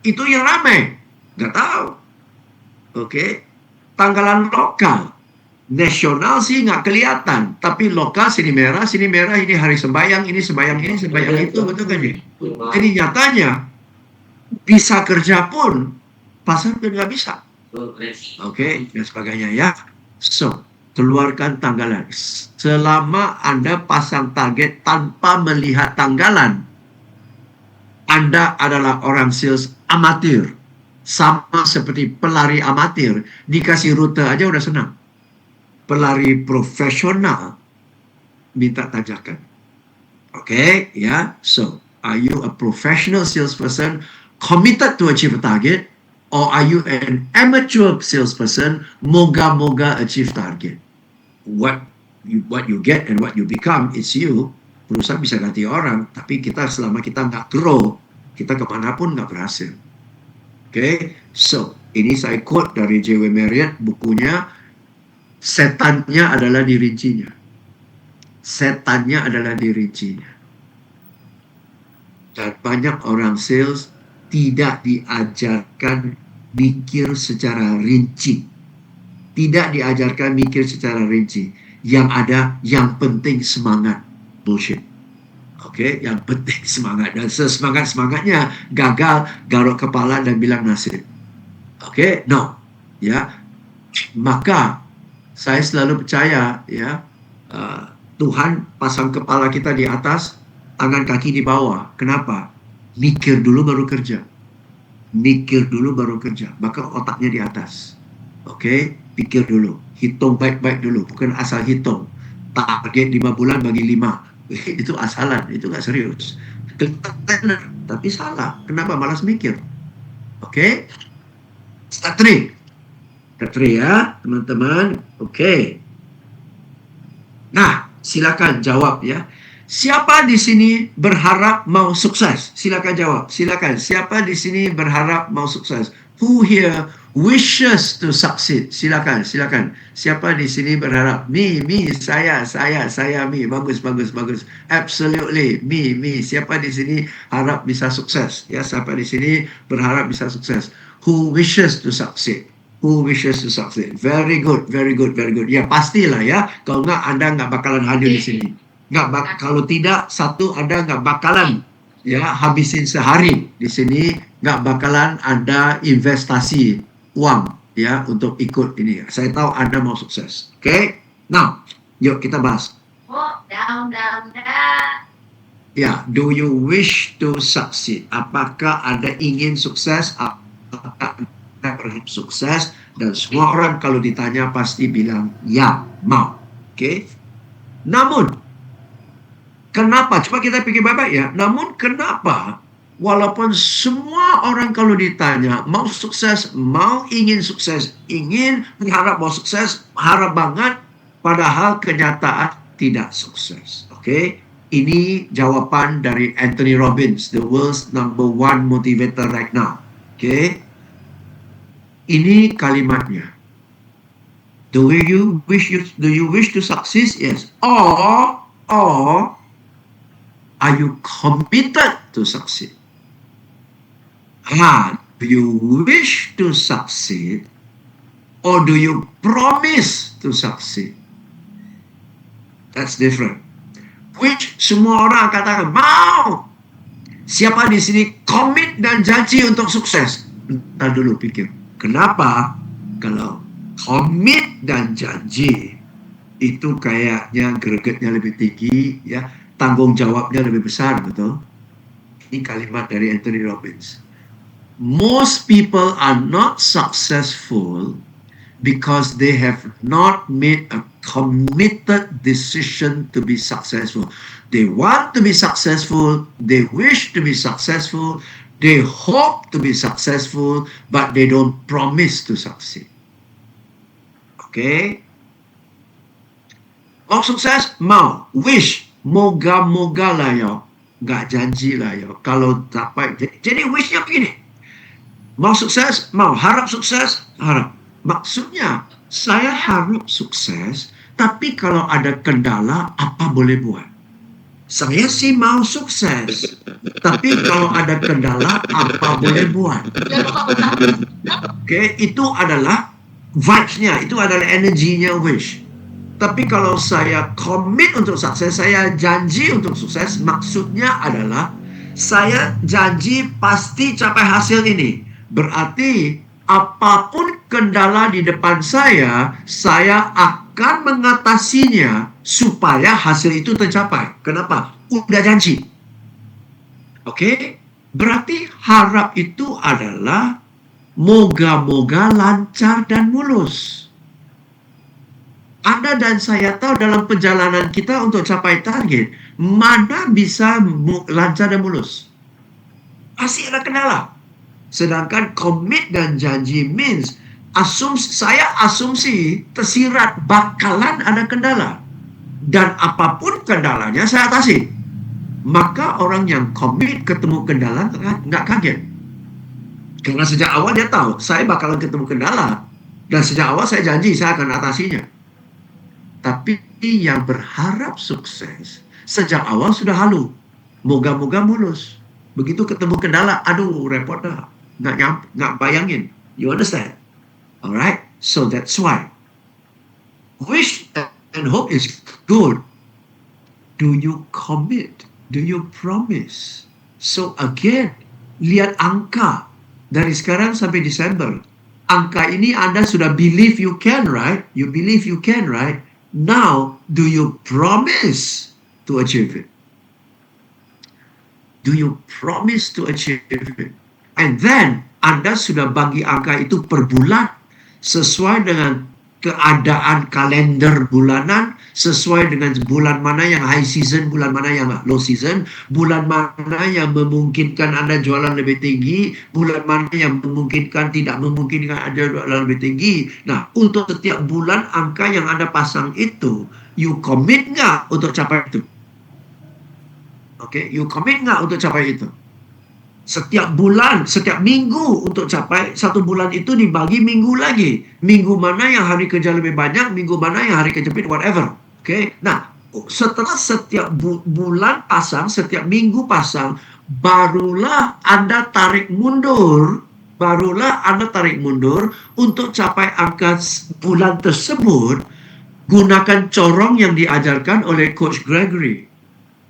Itu yang ramai. Nggak tahu. Oke. Tanggalan lokal. Nasional sih nggak kelihatan. Tapi lokal sini merah, ini hari sembahyang, ini sembahyang, ini sembahyang itu. Betul kan? Jadi nyatanya bisa kerja pun pasar pun nggak bisa. Oke, dan sebagainya ya. So, keluarkan tanggalan. Selama Anda pasang target tanpa melihat tanggalan, Anda adalah orang sales amatir. Sama seperti pelari amatir. Dikasih rute aja udah senang. Pelari profesional minta tanjakan. Oke, ya. So, are you a professional salesperson committed to achieve a target? Or are you an amateur salesperson, moga-moga achieve target? What you get and what you become, it's you. Perusahaan bisa ganti orang, tapi selama kita nggak grow, kita kemanapun nggak berhasil. Okay? So, ini saya quote dari J.W. Marriott, bukunya, setannya adalah dirincinya. Setannya adalah dirincinya. Dan banyak orang sales tidak diajarkan mikir secara rinci. Tidak diajarkan mikir secara rinci. Yang ada, yang penting semangat. Bullshit. Oke, yang penting semangat. Dan sesemangat-semangatnya gagal, garuk kepala dan bilang nasib. Oke, no. Ya. Maka saya selalu percaya ya, Tuhan pasang kepala kita di atas, tangan kaki di bawah. Kenapa? Mikir dulu baru kerja. Mikir dulu baru kerja. Maka otaknya di atas. Oke? Pikir dulu. Hitung baik-baik dulu. Bukan asal hitung. Target 5 bulan bagi 5. Itu asalan. Itu nggak serius. Tapi salah. Kenapa? Malas mikir. Oke? Step 3. Step 3 ya, teman-teman. Oke. Nah, silakan jawab ya. Siapa di sini berharap mau sukses? Silakan jawab. Silakan. Siapa di sini berharap mau sukses? Who here wishes to succeed? Silakan, silakan. Siapa di sini berharap? Me, saya, me. Bagus. Absolutely, me. Siapa di sini harap bisa sukses? Ya, siapa di sini berharap bisa sukses? Who wishes to succeed? Who wishes to succeed? Very good. Ya, pastilah ya. Kalau nggak, Anda nggak bakalan hadir di sini. Kalau tidak, Anda nggak bakalan ya habisin sehari di sini, nggak bakalan Anda investasi uang ya untuk ikut ini. Saya tahu Anda mau sukses. Oke? Now, yuk kita bahas. Down. Ya, do you wish to succeed? Apakah Anda ingin sukses? Apakah Anda berharap sukses? Dan semua orang kalau ditanya pasti bilang ya, mau. Oke? Namun kenapa? Coba kita pikir baik-baik ya. Namun kenapa walaupun semua orang kalau ditanya mau sukses, ingin sukses, ingin mengharap mau sukses, harap banget, padahal kenyataan tidak sukses. Oke? Ini jawaban dari Anthony Robbins, the world's #1 motivator right now. Oke? Ini kalimatnya. Do you wish to succeed? Yes. Or are you committed to succeed? Do you wish to succeed or do you promise to succeed? That's different. Which semua orang katakan mau. Siapa di sini komit dan janji untuk sukses? Bentar dulu pikir. Kenapa? Kalau komit dan janji itu kayaknya gregetnya lebih tinggi ya. Tanggung jawabnya lebih besar, betul? Ini kalimat dari Anthony Robbins. Most people are not successful because they have not made a committed decision to be successful. They want to be successful, they wish to be successful, they hope to be successful, but they don't promise to succeed. Okay? Mau sukses? Mau. Wish. Moga-moga lah yo. Nggak janji lah yo. Kalau dapat. Jadi wishnya begini. Mau sukses? Mau. Harap sukses? Harap. Maksudnya, saya harap sukses, tapi kalau ada kendala, apa boleh buat? Saya sih mau sukses, tapi kalau ada kendala, apa boleh buat? Oke, itu adalah vibes-nya, itu adalah energinya wish. Tapi kalau saya komit untuk sukses, saya janji untuk sukses, maksudnya adalah saya janji pasti capai hasil ini. Berarti apapun kendala di depan saya akan mengatasinya supaya hasil itu tercapai. Kenapa? Udah janji. Oke? Berarti harap itu adalah moga-moga lancar dan mulus. Anda dan saya tahu dalam perjalanan kita untuk capai target, mana bisa lancar dan mulus. Pasti ada kendala. Sedangkan komit dan janji means saya asumsi tersirat bakalan ada kendala. Dan apapun kendalanya saya atasi. Maka orang yang komit ketemu kendala nggak kaget. Karena sejak awal dia tahu saya bakalan ketemu kendala. Dan sejak awal saya janji saya akan atasinya. Tapi yang berharap sukses sejak awal sudah halu. Moga-moga mulus. Begitu ketemu kendala, aduh repot dah. Nggak bayangin. You understand? Alright? So that's why. Wish and hope is good. Do you commit? Do you promise? So again, lihat angka. Dari sekarang sampai Desember. Angka ini Anda sudah believe you can, right? You believe you can, right? Now, do you promise to achieve it? Do you promise to achieve it? And then, Anda sudah bagi angka itu per bulan sesuai dengan keadaan kalender bulanan, sesuai dengan bulan mana yang high season, bulan mana yang low season, bulan mana yang memungkinkan Anda jualan lebih tinggi, bulan mana yang memungkinkan tidak memungkinkan Anda jualan lebih tinggi. Nah, untuk setiap bulan angka yang Anda pasang itu, you commit nggak untuk capai itu? Oke, you commit nggak untuk capai itu? Setiap bulan, setiap minggu untuk capai satu bulan itu dibagi minggu lagi. Minggu mana yang hari kerja lebih banyak, minggu mana yang hari kerja lebih whatever. Oke, nah setelah setiap bulan pasang, setiap minggu pasang, barulah Anda tarik mundur. Untuk capai angka bulan tersebut. Gunakan corong yang diajarkan oleh Coach Gregory.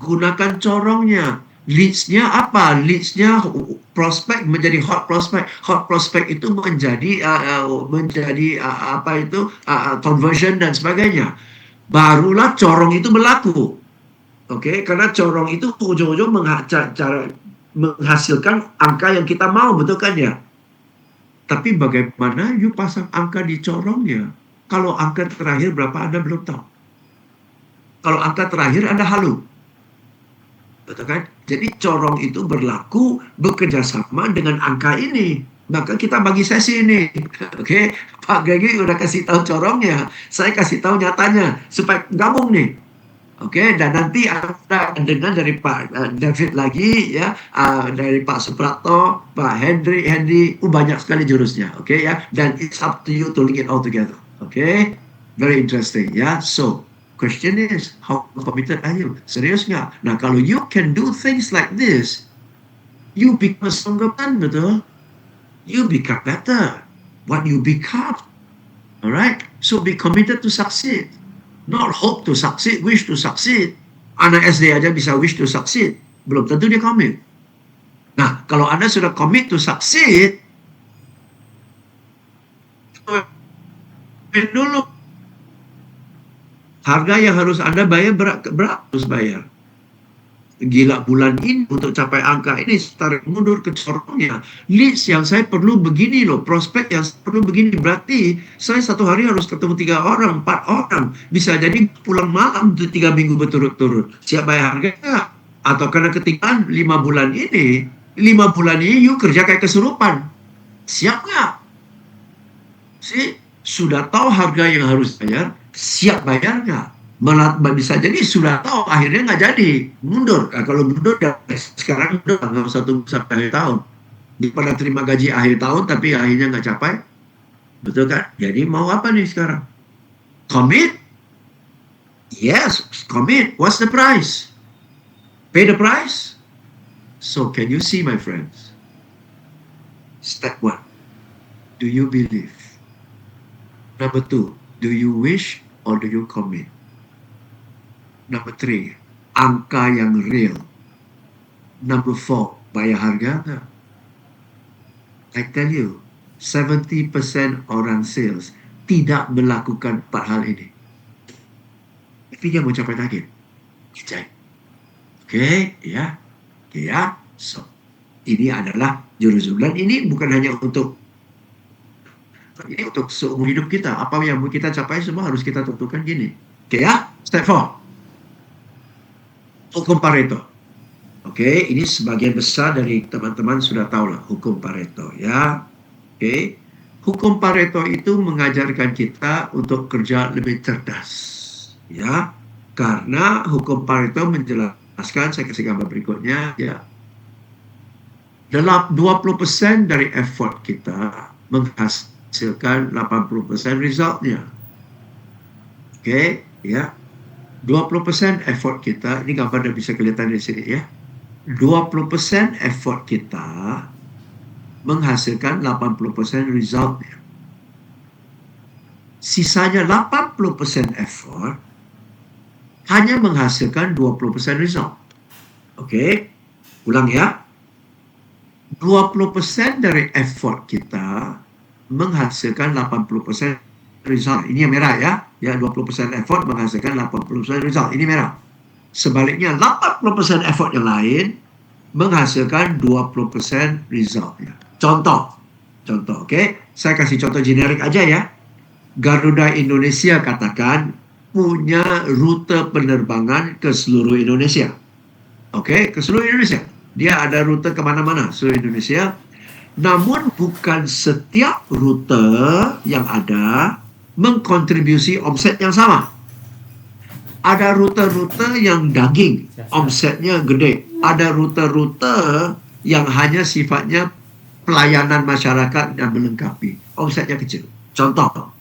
Gunakan corongnya. Leads-nya apa? Leads-nya prospek menjadi hot prospect. Hot prospect itu menjadi conversion dan sebagainya. Barulah corong itu berlaku. Oke, karena corong itu ujung-ujung menghasilkan angka yang kita mau, betul kan ya? Tapi bagaimana you pasang angka di corongnya? Kalau angka terakhir berapa Anda belum tahu. Kalau angka terakhir Anda halu. Betul kan? Jadi corong itu berlaku bekerja sama dengan angka ini. Maka kita bagi sesi ini. Oke, Pak Gregory udah kasih tahu corongnya. Saya kasih tahu nyatanya supaya gabung nih. Oke, dan nanti Anda dengar dari Pak David lagi ya, dari Pak Suprapto, Pak Henry, banyak sekali jurusnya. Oke ya, dan it's up to you to link it all together. Oke, very interesting ya. So question is, how committed are you? Serius nggak? Nah, kalau you can do things like this, you become a stronger man, betul? You become better. What you become. Alright? So be committed to succeed. Not hope to succeed, wish to succeed. Anak SD aja bisa wish to succeed. Belum tentu dia commit. Nah, kalau Anda sudah commit to succeed, dulu harga yang harus Anda bayar berapa harus bayar? gila bulan ini untuk capai angka ini, tarik mundur ke corongnya. Leads yang saya perlu begini loh, prospek yang saya perlu begini. Berarti saya satu hari harus ketemu 3 orang, 4 orang. Bisa jadi pulang malam tuh 3 minggu berturut-turut. Siap bayar harga nggak? Atau karena ketinggalan 5 bulan ini, 5 bulan ini you kerja kayak kesurupan. Siap nggak? Sudah tahu harga yang harus bayar, siap bayar nggak? Malah bisa jadi sudah tahu akhirnya nggak jadi, mundur. Nah, kalau mundur sekarang udah nggak usah tunggu sampai akhir tahun, daripada terima gaji akhir tahun tapi akhirnya nggak capai, betul kan? Jadi mau apa nih sekarang? Commit? Yes, commit. What's the price? Pay the price? So can you see, my friends? Step 1, do you believe? Number 2, do you wish or do you commit? Number 3, angka yang real. Number 4, bayar harga nggak? I tell you, 70% orang sales tidak melakukan 4 hal ini. Tapi dia mau capai target. Oke, ya. So, ini adalah jurus. Dan ini bukan hanya untuk seumur hidup kita. Apa yang mau kita capai semua harus kita tentukan gini. Oke ya, step 4. Hukum Pareto. Oke, ini sebagian besar dari teman-teman sudah tahu lah hukum Pareto ya. Oke, hukum Pareto itu mengajarkan kita untuk kerja lebih cerdas ya. Karena hukum Pareto menjelaskan, saya kasih gambar berikutnya ya. Dalam 20% dari effort kita menghasilkan 80% resultnya. Oke, ya. 20% effort kita, ini gambar udah bisa kelihatan di sini ya. 20% effort kita menghasilkan 80% resultnya. Sisanya 80% effort hanya menghasilkan 20% result. Oke, ulang ya. 20% dari effort kita menghasilkan 80% result. Ini yang merah ya. Ya, 20% effort menghasilkan 80% result. Ini merah. Sebaliknya 80% effort yang lain menghasilkan 20% resultnya. Contoh, oke. Saya kasih contoh generik aja ya. Garuda Indonesia katakan punya rute penerbangan ke seluruh Indonesia. Oke, ke seluruh Indonesia. Dia ada rute kemana-mana seluruh Indonesia. Namun bukan setiap rute yang ada mengkontribusi omset yang sama. Ada rute-rute yang daging, omsetnya gede. Ada rute-rute yang hanya sifatnya pelayanan masyarakat dan melengkapi, omsetnya kecil. Contoh,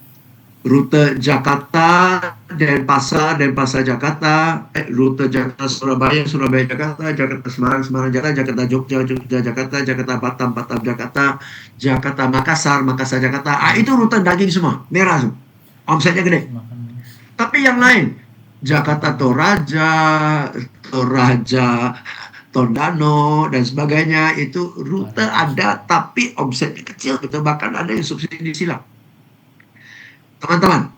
rute Jakarta, Denpasar Jakarta, rute Jakarta Surabaya Jakarta, Jakarta Semarang Jakarta, Jogja Jakarta, Jakarta Batam Jakarta, Jakarta Makassar Jakarta. Itu rute daging semua, merah semua, omsetnya gede. Tapi yang lain, Jakarta Toraja, Tondano dan sebagainya, itu rute ada tapi omsetnya kecil, betul, bahkan ada yang subsidi silang. Teman-teman,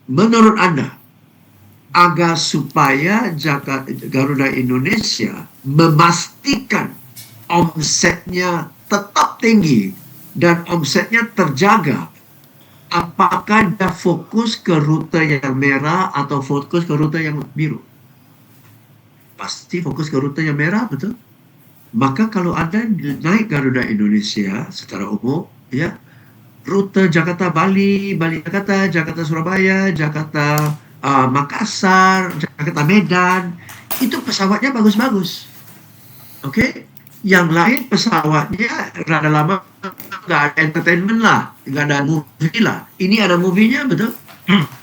menurut Anda, agar supaya Garuda Indonesia memastikan omsetnya tetap tinggi dan omsetnya terjaga, apakah dia fokus ke rute yang merah atau fokus ke rute yang biru? Pasti fokus ke rute yang merah, betul? Maka kalau Anda naik Garuda Indonesia secara umum, ya, rute Jakarta Bali Jakarta, Jakarta Surabaya, Jakarta Makassar, Jakarta Medan, itu pesawatnya bagus-bagus. Oke? Yang lain pesawatnya rada lama, nggak ada entertainment lah, nggak ada movie lah. Ini ada movie-nya, betul?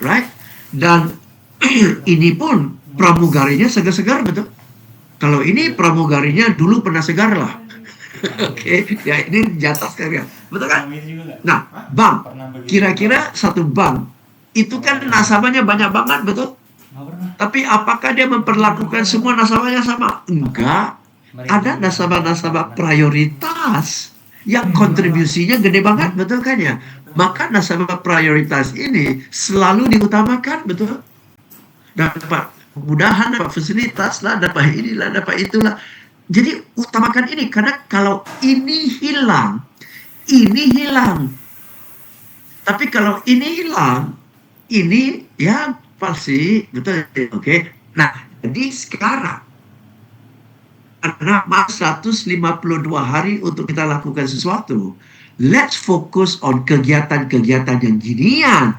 Right? Dan ini pun pramugarinya segar-segar, betul? Kalau ini pramugarinya dulu pernah segar lah. Oke, ya ini jatah sekarang, betul kan? Nah, bank, kira-kira satu bank itu kan nasabahnya banyak banget, betul? Tapi apakah dia memperlakukan semua nasabahnya sama? Enggak. Ada nasabah-nasabah prioritas yang kontribusinya gede banget, betul kan ya? Maka nasabah prioritas ini selalu diutamakan, betul? Dan kemudahan, dapat fasilitas lah, dapat inilah, dapat itulah. Jadi utamakan ini, karena kalau ini hilang. Tapi kalau ini hilang, ini ya pasti betul. Oke. Nah, jadi sekarang karena 152 hari untuk kita lakukan sesuatu, let's focus on kegiatan-kegiatan yang ginian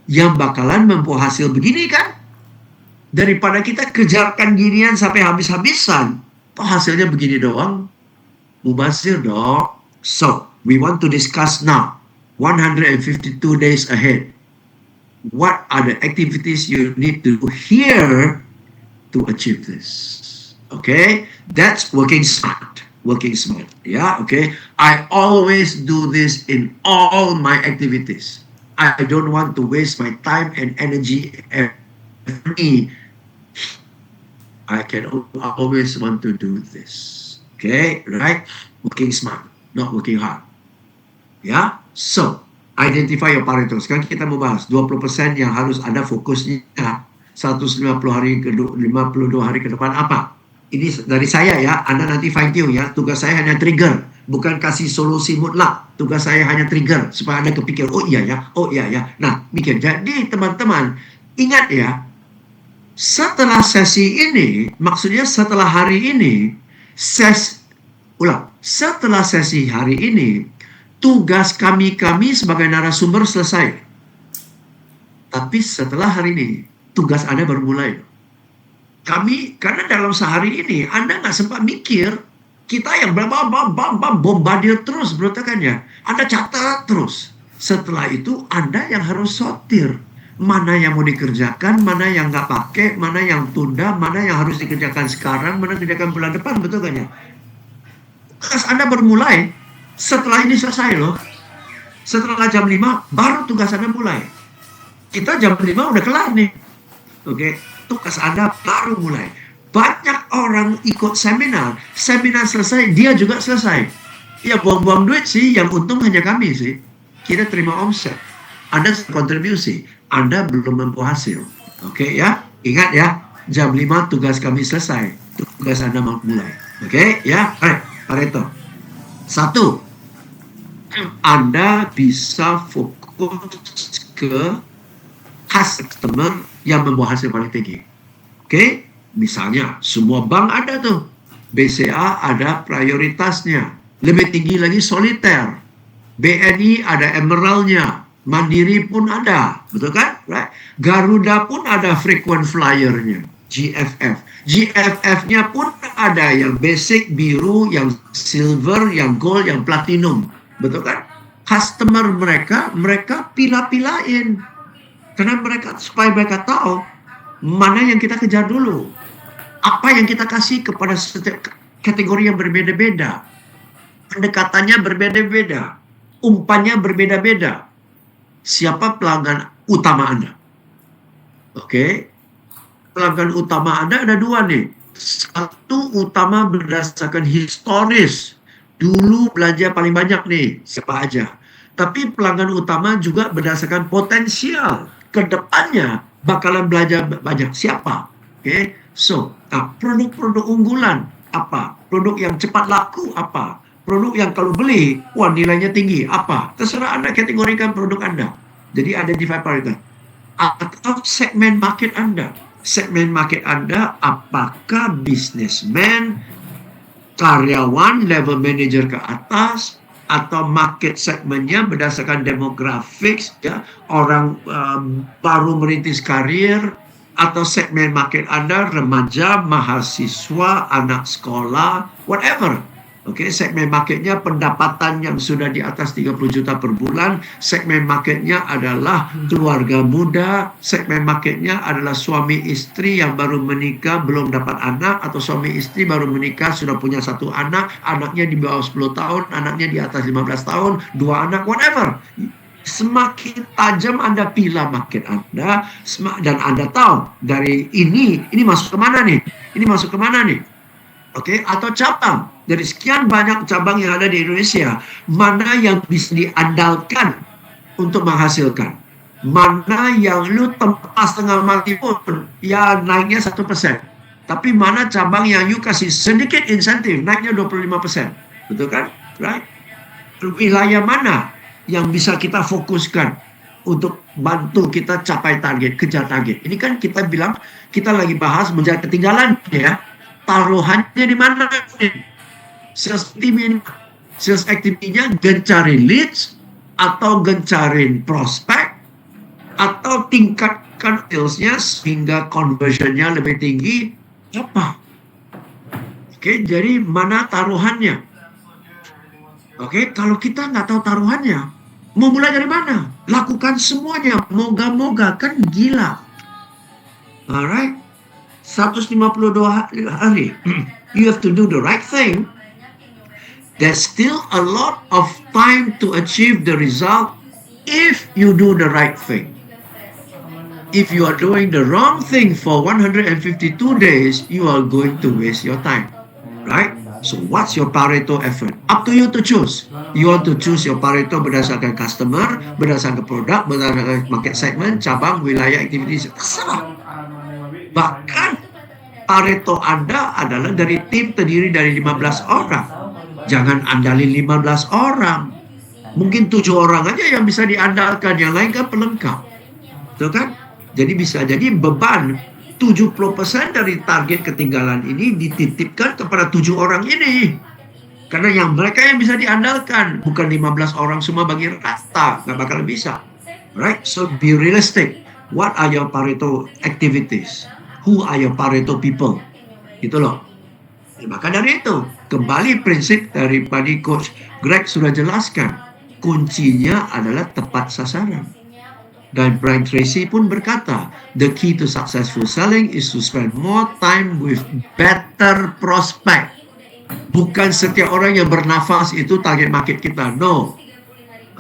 yang bakalan membawa hasil begini kan, daripada kita kejarkan ginian sampai habis-habisan, toh hasilnya begini doang, mubazir dong. So we want to discuss now 152 days ahead. What are the activities you need to do here to achieve this? Okay, that's working smart. Yeah, okay. I always do this in all my activities. I don't want to waste my time and energy. I always want to do this. Okay, right? Working smart, not working hard. Ya, so identify your Pareto. Sekarang kita mau bahas 20% yang harus ada fokusnya 152 hari ke depan apa? Ini dari saya ya, Anda nanti fine tune ya. Tugas saya hanya trigger, bukan kasih solusi mutlak. Tugas saya hanya trigger supaya Anda kepikir, oh iya ya. Nah, mikir. Jadi teman-teman, ingat ya, setelah sesi ini, maksudnya setelah hari ini, setelah sesi hari ini, tugas kami sebagai narasumber selesai. Tapi setelah hari ini, tugas Anda baru mulai. Karena dalam sehari ini, Anda nggak sempat mikir, kita yang bombardir terus berontakannya. Anda catat terus. Setelah itu, Anda yang harus sortir. Mana yang mau dikerjakan, mana yang nggak pakai, mana yang tunda, mana yang harus dikerjakan sekarang, mana dikerjakan bulan depan, betul kan ya? Tugas Anda bermulai setelah ini selesai loh. Setelah jam 5 baru tugas Anda mulai. Kita jam 5 udah kelar nih. Oke, tugas Anda baru mulai. Banyak orang ikut seminar selesai, dia juga selesai. Ya buang-buang duit sih, yang untung hanya kami sih. Kita terima omset. Anda kontribusi, Anda belum membawa hasil. Oke ya, ingat ya, jam 5 tugas kami selesai. Tugas Anda mau mulai. Oke ya, Pareto. 1. Anda bisa fokus ke customer yang membawa hasil paling tinggi. Oke? Misalnya, semua bank ada tuh. BCA ada prioritasnya. Lebih tinggi lagi soliter. BNI ada emeraldnya. Mandiri pun ada. Betul kan? Right? Garuda pun ada frequent flyernya. GFF. GFF-nya pun ada yang basic, biru, yang silver, yang gold, yang platinum. Betul kan? Customer mereka pilah-pilahin. Karena supaya mereka tahu mana yang kita kejar dulu. Apa yang kita kasih kepada setiap kategori yang berbeda-beda. Pendekatannya berbeda-beda. Umpannya berbeda-beda. Siapa pelanggan utama Anda? Oke. Pelanggan utama Anda ada 2 nih. Satu utama berdasarkan historis. Dulu belanja paling banyak nih. Siapa aja. Tapi pelanggan utama juga berdasarkan potensial. Kedepannya bakalan belanja banyak siapa? Oke, so produk-produk unggulan apa? Produk yang cepat laku apa? Produk yang kalau beli, wah nilainya tinggi apa? Terserah Anda kategorikan produk Anda. Jadi identify priority. Atau segmen market Anda. Segmen market Anda apakah businessman, karyawan, level manager ke atas, atau market segmennya berdasarkan demographics, ya, orang baru merintis karir, atau segmen market Anda remaja, mahasiswa, anak sekolah, whatever. Oke, segmen marketnya pendapatan yang sudah di atas 30 juta per bulan, segmen marketnya adalah keluarga muda, segmen marketnya adalah suami istri yang baru menikah belum dapat anak, atau suami istri baru menikah sudah punya 1 anak, anaknya di bawah 10 tahun, anaknya di atas 15 tahun, 2 anak, whatever. Semakin tajam Anda pilih market Anda, dan Anda tahu dari ini masuk kemana nih, ini masuk kemana nih. Oke, atau cabang. Dari sekian banyak cabang yang ada di Indonesia, mana yang bisa diandalkan untuk menghasilkan? Mana yang lu tempas setengah mati pun, ya naiknya 1%. Tapi mana cabang yang you kasih sedikit insentif, naiknya 25%. Betul kan? Right? Wilayah mana yang bisa kita fokuskan untuk bantu kita capai target, kejar target. Ini kan kita bilang, kita lagi bahas menjaga ketinggalan ya. Taruhannya di mana? Sales activity, sales activity-nya gencarin leads atau gencarin prospek atau tingkatkan salesnya sehingga conversionnya lebih tinggi, apa? Oke, jadi mana taruhannya? Oke, kalau kita nggak tahu taruhannya, mau mulai dari mana? Lakukan semuanya, moga-moga, kan gila. Alright, 152 hari, you have to do the right thing. There's still a lot of time to achieve the result if you do the right thing. If you are doing the wrong thing for 152 days, you are going to waste your time, right? So what's your Pareto effort? Up to you to choose. You want to choose your Pareto berdasarkan customer, berdasarkan produk, berdasarkan market segment, cabang, wilayah, aktivitas, terserah. Bahkan Pareto Anda adalah dari tim terdiri dari 15 orang. Jangan andalin 15 orang. Mungkin 7 orang aja yang bisa diandalkan, yang lain kan pelengkap. Betul kan? Jadi bisa jadi beban 70% dari target ketinggalan ini dititipkan kepada 7 orang ini. Karena yang mereka yang bisa diandalkan, bukan 15 orang semua bagi rata, nggak bakal bisa. Right? So be realistic. What are your Pareto activities? Who are your Pareto people? Gitu loh. Maka dari itu, kembali prinsip daripada Coach Greg sudah jelaskan. Kuncinya adalah tepat sasaran. Dan Brian Tracy pun berkata, the key to successful selling is to spend more time with better prospect. Bukan setiap orang yang bernafas itu target market kita. No.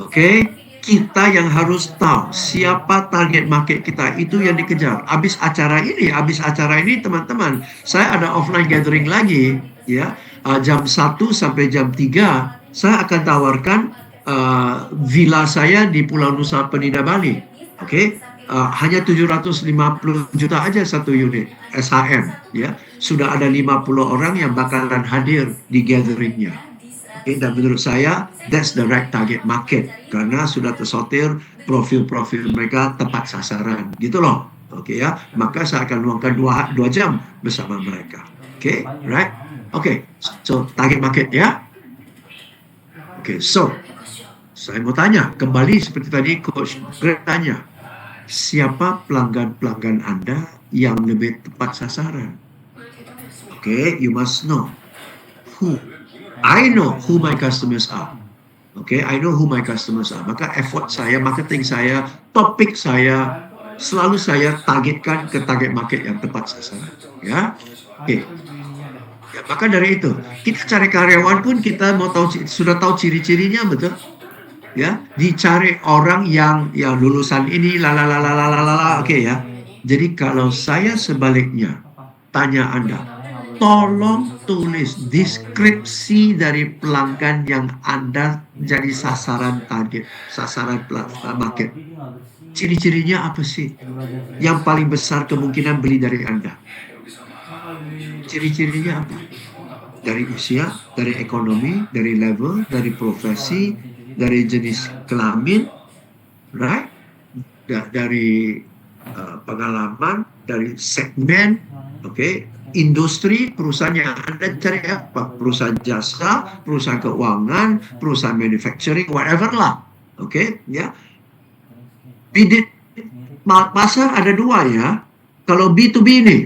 Oke? Kita yang harus tahu siapa target market kita, itu yang dikejar. Habis acara ini teman-teman, saya ada offline gathering lagi ya. Jam 1 sampai jam 3 saya akan tawarkan villa saya di Pulau Nusa Penida Bali. Oke, hanya 750 juta aja satu unit SHM ya. Sudah ada 50 orang yang bakalan hadir di gatheringnya. Oke, dan menurut saya that's the right target market karena sudah tersortir profil-profil mereka tepat sasaran gitu loh. Oke ya, maka saya akan luangkan 2 jam bersama mereka. Oke, right? Oke, so target market ya. Oke, so saya mau tanya, kembali seperti tadi Coach Greg tanya, siapa pelanggan-pelanggan Anda yang lebih tepat sasaran? Oke, you must know who. I know who my customers are. Oke, I know who my customers are. Maka effort saya, marketing saya, topik saya, selalu saya targetkan ke target market yang tepat sasaran. Ya, oke. Ya, maka dari itu, kita cari karyawan pun kita mau tahu, sudah tahu ciri-cirinya, betul? Ya, dicari orang yang lulusan ini oke ya. Jadi kalau saya sebaliknya tanya Anda, tolong tulis deskripsi dari pelanggan yang Anda jadi sasaran target, sasaran market. Ciri-cirinya apa sih? Yang paling besar kemungkinan beli dari Anda. Ciri-cirinya apa? Dari usia, dari ekonomi, dari level, dari profesi, dari jenis kelamin, right? Dari pengalaman, dari segmen, oke? Industri, perusahaan yang Anda cari apa? Perusahaan jasa, perusahaan keuangan, perusahaan manufacturing, whatever lah, oke? Ya. Bidit pasar ada 2 ya. Kalau B2B ini,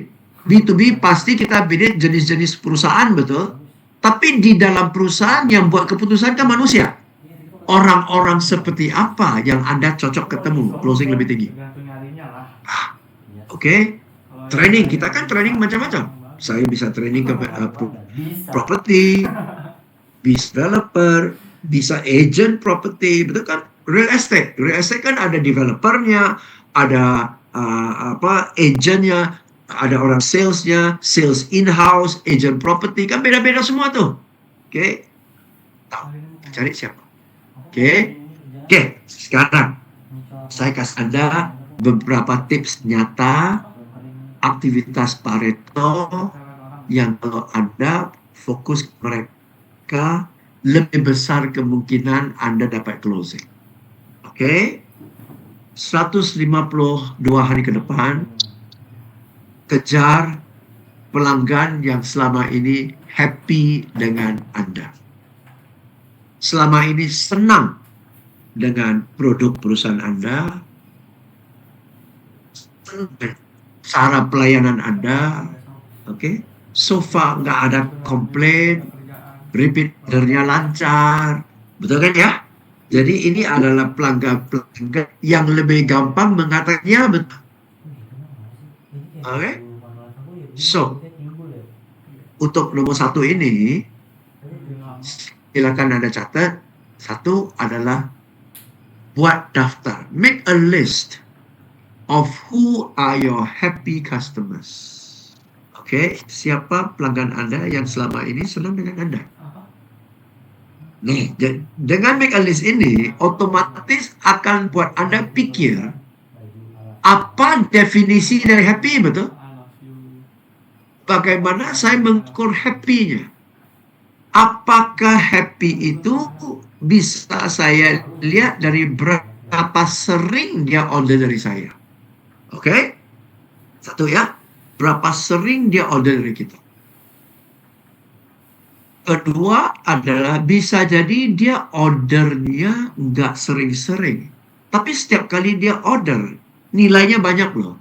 B2B pasti kita bidit jenis-jenis perusahaan, betul? Tapi di dalam perusahaan yang buat keputusan kan manusia. Orang-orang seperti apa yang Anda cocok ketemu, closing lebih tinggi. Oke. Training, kita kan training macam-macam. Saya bisa training ke property, bisa developer, bisa agent property, betul kan? Real estate kan ada developernya, ada agentnya, ada orang salesnya, sales in-house, agent property, kan beda-beda semua tuh. Oke. Tahu, cari siapa? Oke, sekarang Saya kasih Anda beberapa tips nyata, aktivitas Pareto yang kalau Anda fokus mereka, lebih besar kemungkinan Anda dapat closing. Oke? 152 hari ke depan, kejar pelanggan yang selama ini happy dengan Anda. Selama ini senang dengan produk perusahaan Anda, cara pelayanan Anda, oke? So far nggak ada komplain, repeaternya lancar, betul kan ya? Jadi ini adalah pelanggan-pelanggan yang lebih gampang mengatakannya betul. Oke? So, untuk nomor 1 ini, silakan Anda catat. 1 adalah buat daftar. Make a list of who are your happy customers. Oke, siapa pelanggan Anda yang selama ini senang dengan Anda? Nih, dengan make a list ini, otomatis akan buat Anda pikir, apa definisi dari happy, betul? Bagaimana saya mengukur happy-nya? Apakah happy itu bisa saya lihat dari berapa sering dia order dari saya? Oke? 1 ya, berapa sering dia order dari kita? Kedua adalah bisa jadi dia ordernya nggak sering-sering. Tapi setiap kali dia order, nilainya banyak loh.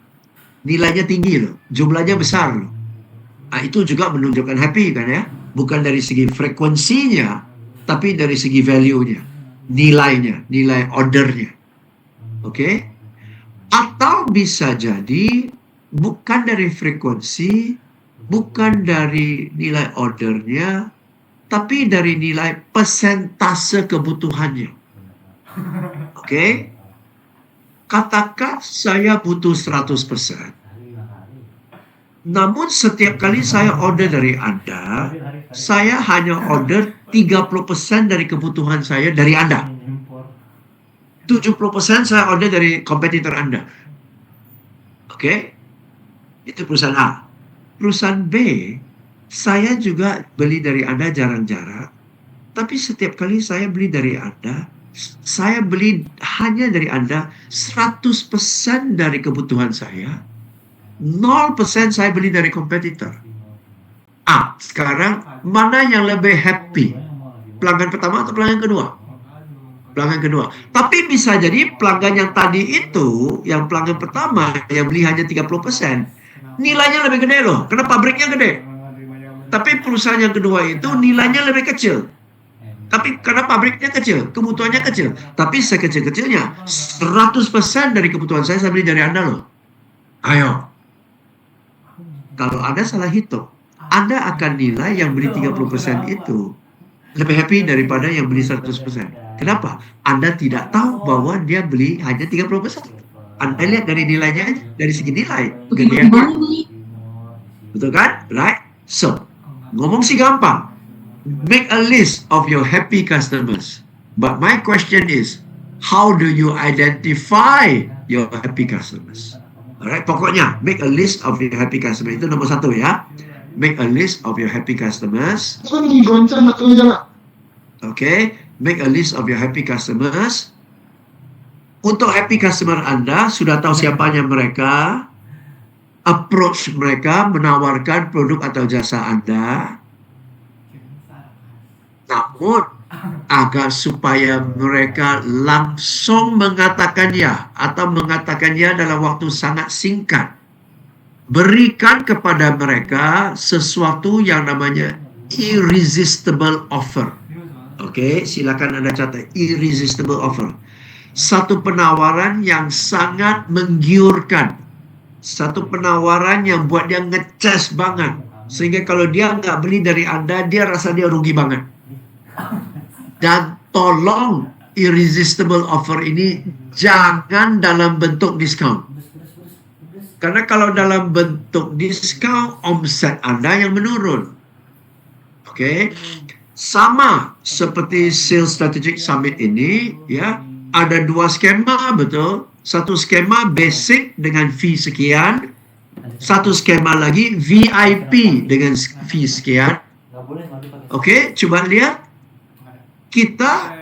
Nilainya tinggi loh. Jumlahnya besar loh. Nah, itu juga menunjukkan happy kan ya. Bukan dari segi frekuensinya, tapi dari segi value-nya. Nilainya, nilai ordernya. Oke? Atau bisa jadi bukan dari frekuensi, bukan dari nilai ordernya, tapi dari nilai persentase kebutuhannya. Oke? Katakan saya butuh 100%. Namun setiap kali saya order dari Anda, saya hanya order 30% dari kebutuhan saya dari Anda. 70% saya order dari kompetitor Anda. Oke? Itu perusahaan A. Perusahaan B, saya juga beli dari Anda jarang-jarang, tapi setiap kali saya beli dari Anda, saya beli hanya dari Anda 100% dari kebutuhan saya, 0% saya beli dari kompetitor. Sekarang mana yang lebih happy? Pelanggan pertama atau pelanggan kedua? Pelanggan kedua. Tapi bisa jadi pelanggan yang tadi itu, yang pelanggan pertama yang beli hanya 30%, nilainya lebih gede loh, karena pabriknya gede. Tapi perusahaan yang kedua itu nilainya lebih kecil. Tapi karena pabriknya kecil, kebutuhannya kecil. Tapi sekecil-kecilnya, 100% dari kebutuhan saya beli dari Anda loh. Ayo. Kalau Anda salah hitung, Anda akan nilai yang beli 30% itu lebih happy daripada yang beli 100%. Kenapa? Anda tidak tahu bahwa dia beli hanya 30%. Anda lihat dari nilainya aja, dari segi nilai. Betul kan? Right? So, ngomong sih gampang. Make a list of your happy customers. But my question is, how do you identify your happy customers? Alright, pokoknya make a list of your happy customers. Itu nomor 1 ya. Make a list of your happy customers. Okay, make a list of your happy customers. Untuk happy customer Anda, sudah tahu siapanya mereka, approach mereka, menawarkan produk atau jasa Anda. Namun, agar supaya mereka langsung mengatakan ya, atau mengatakan ya dalam waktu sangat singkat, berikan kepada mereka sesuatu yang namanya irresistible offer. Oke, silakan Anda catat, irresistible offer. Satu penawaran yang sangat menggiurkan. Satu penawaran yang buat dia ngecas banget. Sehingga kalau dia nggak beli dari Anda, dia rasa dia rugi banget. Dan tolong irresistible offer ini jangan dalam bentuk diskon. Karena kalau dalam bentuk diskon, omset Anda yang menurun. Oke. Sama seperti Sales Strategic Summit ini, ya. Ada 2 skema, betul. Satu skema basic dengan fee sekian, satu skema lagi VIP dengan fee sekian. Oke, coba lihat. Kita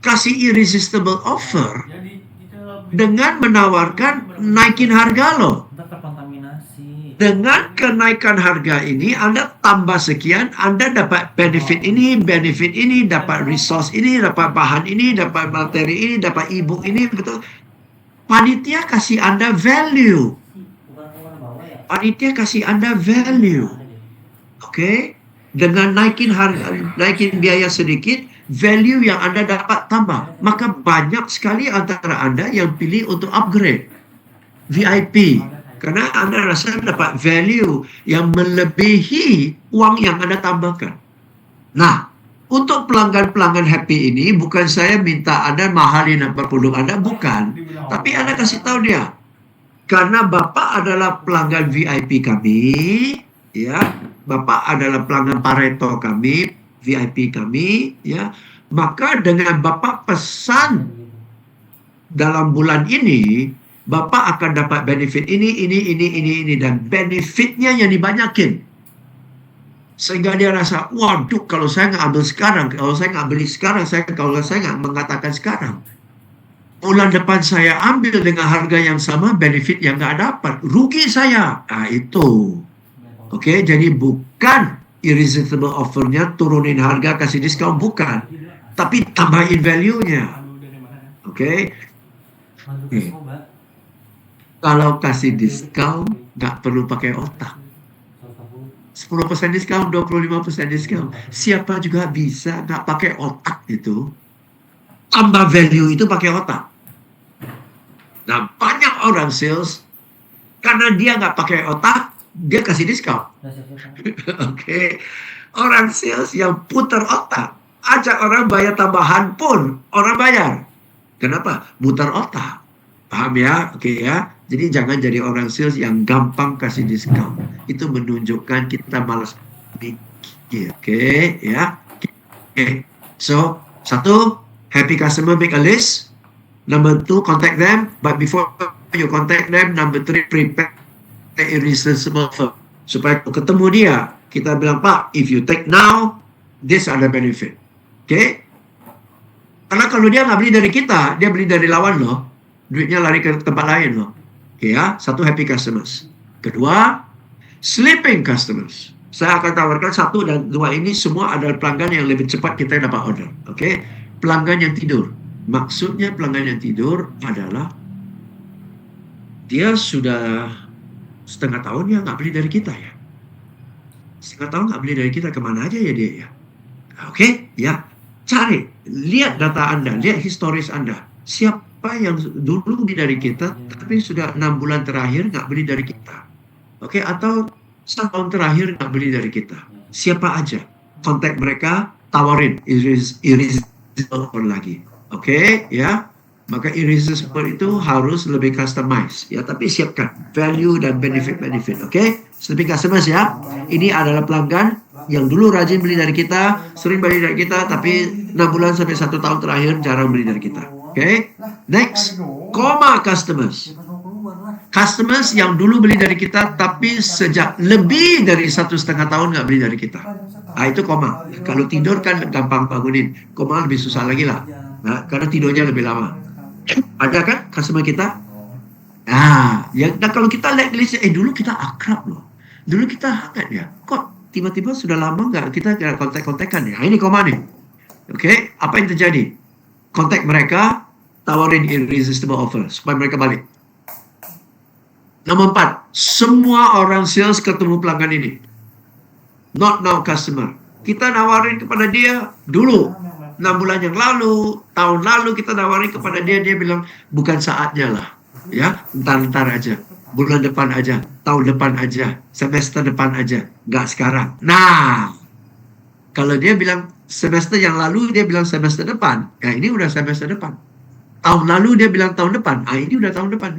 kasih irresistible offer dengan menawarkan naikin harga loh. Dengan kenaikan harga ini, Anda tambah sekian, Anda dapat benefit ini, dapat resource ini, dapat bahan ini, dapat materi ini, dapat e-book ini, begitu. Panitia kasih Anda value. Panitia kasih Anda value. Oke? Dengan naikin harga, naikin biaya sedikit, value yang Anda dapat tambah. Maka banyak sekali antara Anda yang pilih untuk upgrade VIP. Karena Anda rasa dapat value yang melebihi uang yang Anda tambahkan. Nah, untuk pelanggan-pelanggan happy ini, bukan saya minta Anda mahalin apa produk Anda, bukan. Tapi Anda kasih tahu dia. Karena Bapak adalah pelanggan VIP kami, ya. Bapak adalah pelanggan Pareto kami, VIP kami, ya. Maka dengan Bapak pesan dalam bulan ini, Bapak akan dapat benefit ini, dan benefitnya yang dibanyakin. Sehingga dia rasa, waduh, kalau saya nggak ambil sekarang, kalau saya nggak beli sekarang, kalau saya nggak mengatakan sekarang, bulan depan saya ambil dengan harga yang sama, benefit yang nggak dapat, rugi saya. Nah, itu. Oke, jadi bukan irresistible offer-nya turunin harga, kasih diskon, bukan. Tapi tambahin value-nya. Oke. Kalau kasih diskon, nggak perlu pakai otak. 10% diskon, 25% diskon. Siapa juga bisa nggak pakai otak itu. Tambah value itu pakai otak. Nah, banyak orang sales, karena dia nggak pakai otak, dia kasih diskon. Oke. Orang sales yang putar otak, ajak orang bayar tambahan pun, orang bayar. Kenapa? Mutar otak. Paham ya? Oke ya. Jadi jangan jadi orang sales yang gampang kasih diskon. Itu menunjukkan kita malas mikir. Oke, ya. Oke. So, 1, happy customer, make a list. Number 2, contact them. But before you contact them, number 3, prepare irresistible offer. Supaya ketemu dia, kita bilang, Pak, if you take now, this are the benefit. Oke? Karena kalau dia nggak beli dari kita, dia beli dari lawan loh. Duitnya lari ke tempat lain loh. Oke ya, 1, happy customers. Kedua, sleeping customers. Saya akan tawarkan 1 dan 2 ini semua adalah pelanggan yang lebih cepat kita dapat order. Oke? Pelanggan yang tidur. Maksudnya pelanggan yang tidur adalah dia sudah setengah tahun ya nggak beli dari kita ya. Setengah tahun nggak beli dari kita, kemana aja ya dia ya. Oke? Ya. Cari, lihat data Anda, lihat historis Anda. Siapa yang dulu beli dari kita, tapi sudah 6 bulan terakhir nggak beli dari kita. Oke, atau 1 tahun terakhir nggak beli dari kita. Siapa aja. Kontak mereka, tawarin irresistible lagi. Oke, ya. Maka irresistible itu harus lebih customized. Ya, tapi siapkan value dan benefit-benefit. Oke, sleeping customers ya. Ini adalah pelanggan yang dulu rajin beli dari kita, sering beli dari kita, tapi 6 bulan sampai 1 tahun terakhir jarang beli dari kita. Oke, next, coma customers. Customers yang dulu beli dari kita, tapi sejak lebih dari 1,5 tahun nggak beli dari kita. Nah, itu koma. Kalau tidur kan gampang bangunin. Koma lebih susah lagi lah. Nah, karena tidurnya lebih lama. Ada kan customer kita? Nah, kalau kita lihat list, dulu kita akrab loh. Dulu kita hangat ya. Kok tiba-tiba sudah lama nggak kita kontak-kontakan ya? Nah, ini koma nih. Oke, apa yang terjadi? Kontak mereka, tawarin irresistible offer supaya mereka balik. Nomor 4, semua orang sales ketemu pelanggan ini. Not now customer. Kita nawarin kepada dia dulu. 6 bulan yang lalu, tahun lalu kita nawarin kepada dia, dia bilang bukan saatnya lah. Ya, ntar aja. Bulan depan aja, tahun depan aja, semester depan aja, nggak sekarang. Nah, kalau dia bilang semester yang lalu, dia bilang semester depan. Nah, ini udah semester depan. Tahun lalu dia bilang tahun depan. Ah, ini udah tahun depan.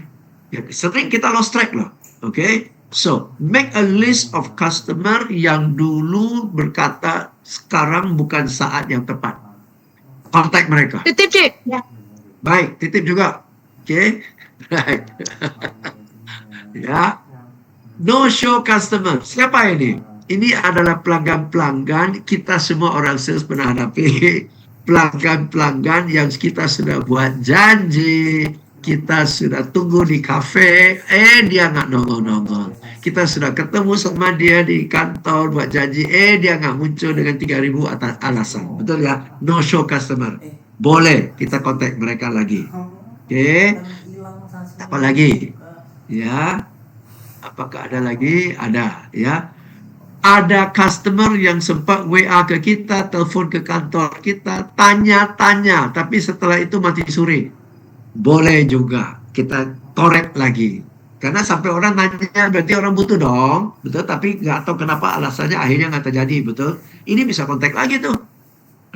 Ya, sering kita lost track loh. Oke? So, make a list of customer yang dulu berkata sekarang bukan saat yang tepat. Kontak mereka. Titip, Cik. Ya. Baik, titip juga. Okay. Right. Ya. No show customer. Siapa ini? Ini adalah pelanggan-pelanggan, kita semua orang sales pernah hadapi. Pelanggan-pelanggan yang kita sudah buat janji, kita sudah tunggu di kafe, dia nggak nongol-nongol. Kita sudah ketemu sama dia di kantor buat janji, dia nggak muncul dengan 3.000 alasan. Betul ya? No show customer. Boleh kita kontak mereka lagi. Oke. Apa lagi? Ya. Apakah ada lagi? Ada, ya. Ada customer yang sempat WA ke kita, telepon ke kantor kita, tanya-tanya, tapi setelah itu mati suri. Boleh juga kita korek lagi. Karena sampai orang nanya, berarti orang butuh dong, betul? Tapi nggak tahu kenapa alasannya akhirnya nggak terjadi, betul? Ini bisa kontak lagi tuh.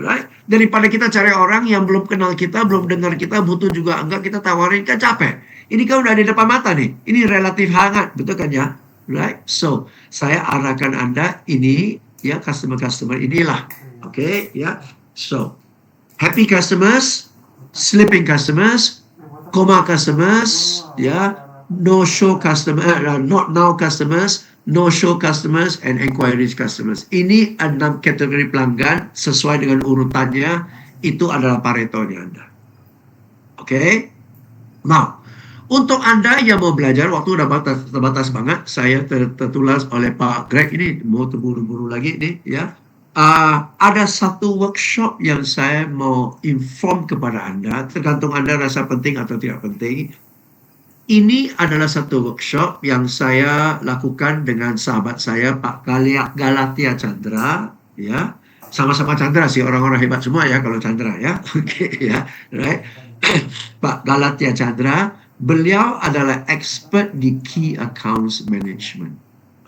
Right? Daripada kita cari orang yang belum kenal kita, belum dengar kita, butuh juga enggak, kita tawarin, kan capek. Ini kan udah di depan mata nih. Ini relatif hangat, betul kan ya? Right? So, saya arahkan Anda ini, ya, customer-customer inilah. Oke, ya. So, happy customers, sleeping customers, coma customers, ya, no show customer, not now customers, no show customers, and inquiries customers. Ini 6 kategori pelanggan sesuai dengan urutannya. Itu adalah Pareto-nya Anda. Oke? Now, untuk Anda yang mau belajar, waktu udah terbatas banget, saya tertulas oleh Pak Greg, ini mau terburu-buru lagi nih, ya. Ada satu workshop yang saya mau inform kepada Anda, tergantung Anda rasa penting atau tidak penting. Ini adalah satu workshop yang saya lakukan dengan sahabat saya, Pak Galatia Chandra, ya. Sama-sama Chandra sih, orang-orang hebat semua ya kalau Chandra ya. Oke, ya, right. Pak Galatia Chandra. Beliau adalah expert di key accounts management.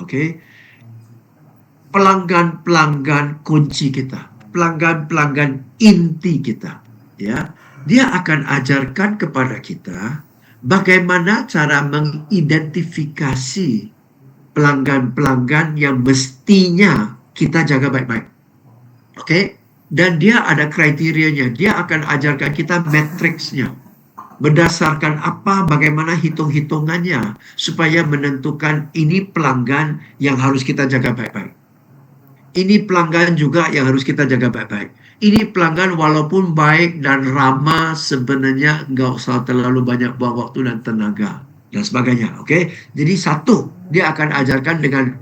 Oke. Pelanggan-pelanggan kunci kita, pelanggan-pelanggan inti kita, ya. Dia akan ajarkan kepada kita bagaimana cara mengidentifikasi pelanggan-pelanggan yang mestinya kita jaga baik-baik. Oke? Dan dia ada kriterianya. Dia akan ajarkan kita matriksnya. Berdasarkan apa, bagaimana hitung-hitungannya supaya menentukan ini pelanggan yang harus kita jaga baik-baik. Ini pelanggan juga yang harus kita jaga baik-baik. Ini pelanggan walaupun baik dan ramah, sebenarnya nggak usah terlalu banyak buang waktu dan tenaga dan sebagainya. Oke, jadi satu, dia akan ajarkan dengan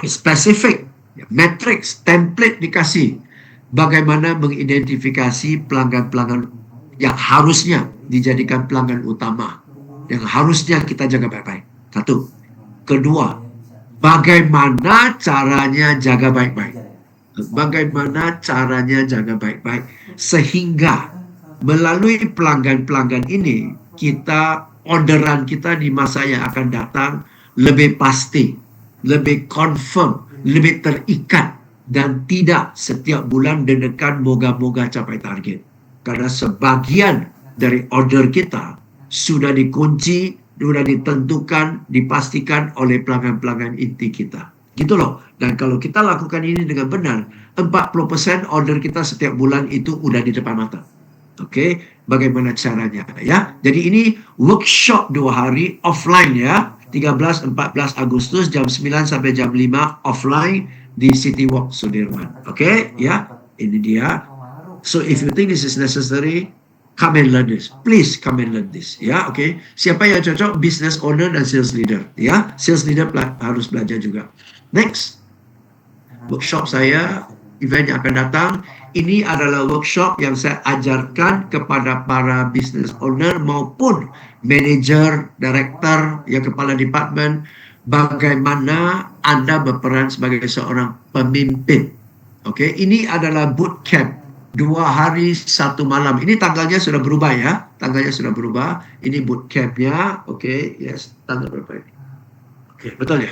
spesifik, matrix, template dikasih bagaimana mengidentifikasi pelanggan-pelanggan yang harusnya dijadikan pelanggan utama, yang harusnya kita jaga baik-baik. Satu. Kedua, bagaimana caranya jaga baik-baik. Bagaimana caranya jaga baik-baik sehingga melalui pelanggan-pelanggan ini orderan kita di masa yang akan datang lebih pasti, lebih confirm, lebih terikat, dan tidak setiap bulan deg-degan moga-moga capai target. Karena sebagian dari order kita sudah dikunci, sudah ditentukan, dipastikan oleh pelanggan-pelanggan inti kita. Gitu loh. Dan kalau kita lakukan ini dengan benar, 40% order kita setiap bulan itu udah di depan mata. Oke, bagaimana caranya ya? Jadi ini workshop 2 hari offline ya. 13-14 Agustus jam 9 sampai jam 5 offline di City Walk Sudirman. Oke, ya. Ini dia. So if you think this is necessary, come and learn this. Please come and learn this. Ya, oke. Siapa yang cocok? Business owner dan sales leader. Ya, sales leader harus belajar juga. Next, workshop saya, event yang akan datang. Ini adalah workshop yang saya ajarkan kepada para business owner maupun manager, director, ya kepala department, bagaimana Anda berperan sebagai seorang pemimpin. Oke, ini adalah bootcamp. 2 hari 1 malam. Ini tanggalnya sudah berubah ya. Tanggalnya sudah berubah. Ini bootcampnya. Oke, yes. Tanggal berapa ini? Oke, betul ya?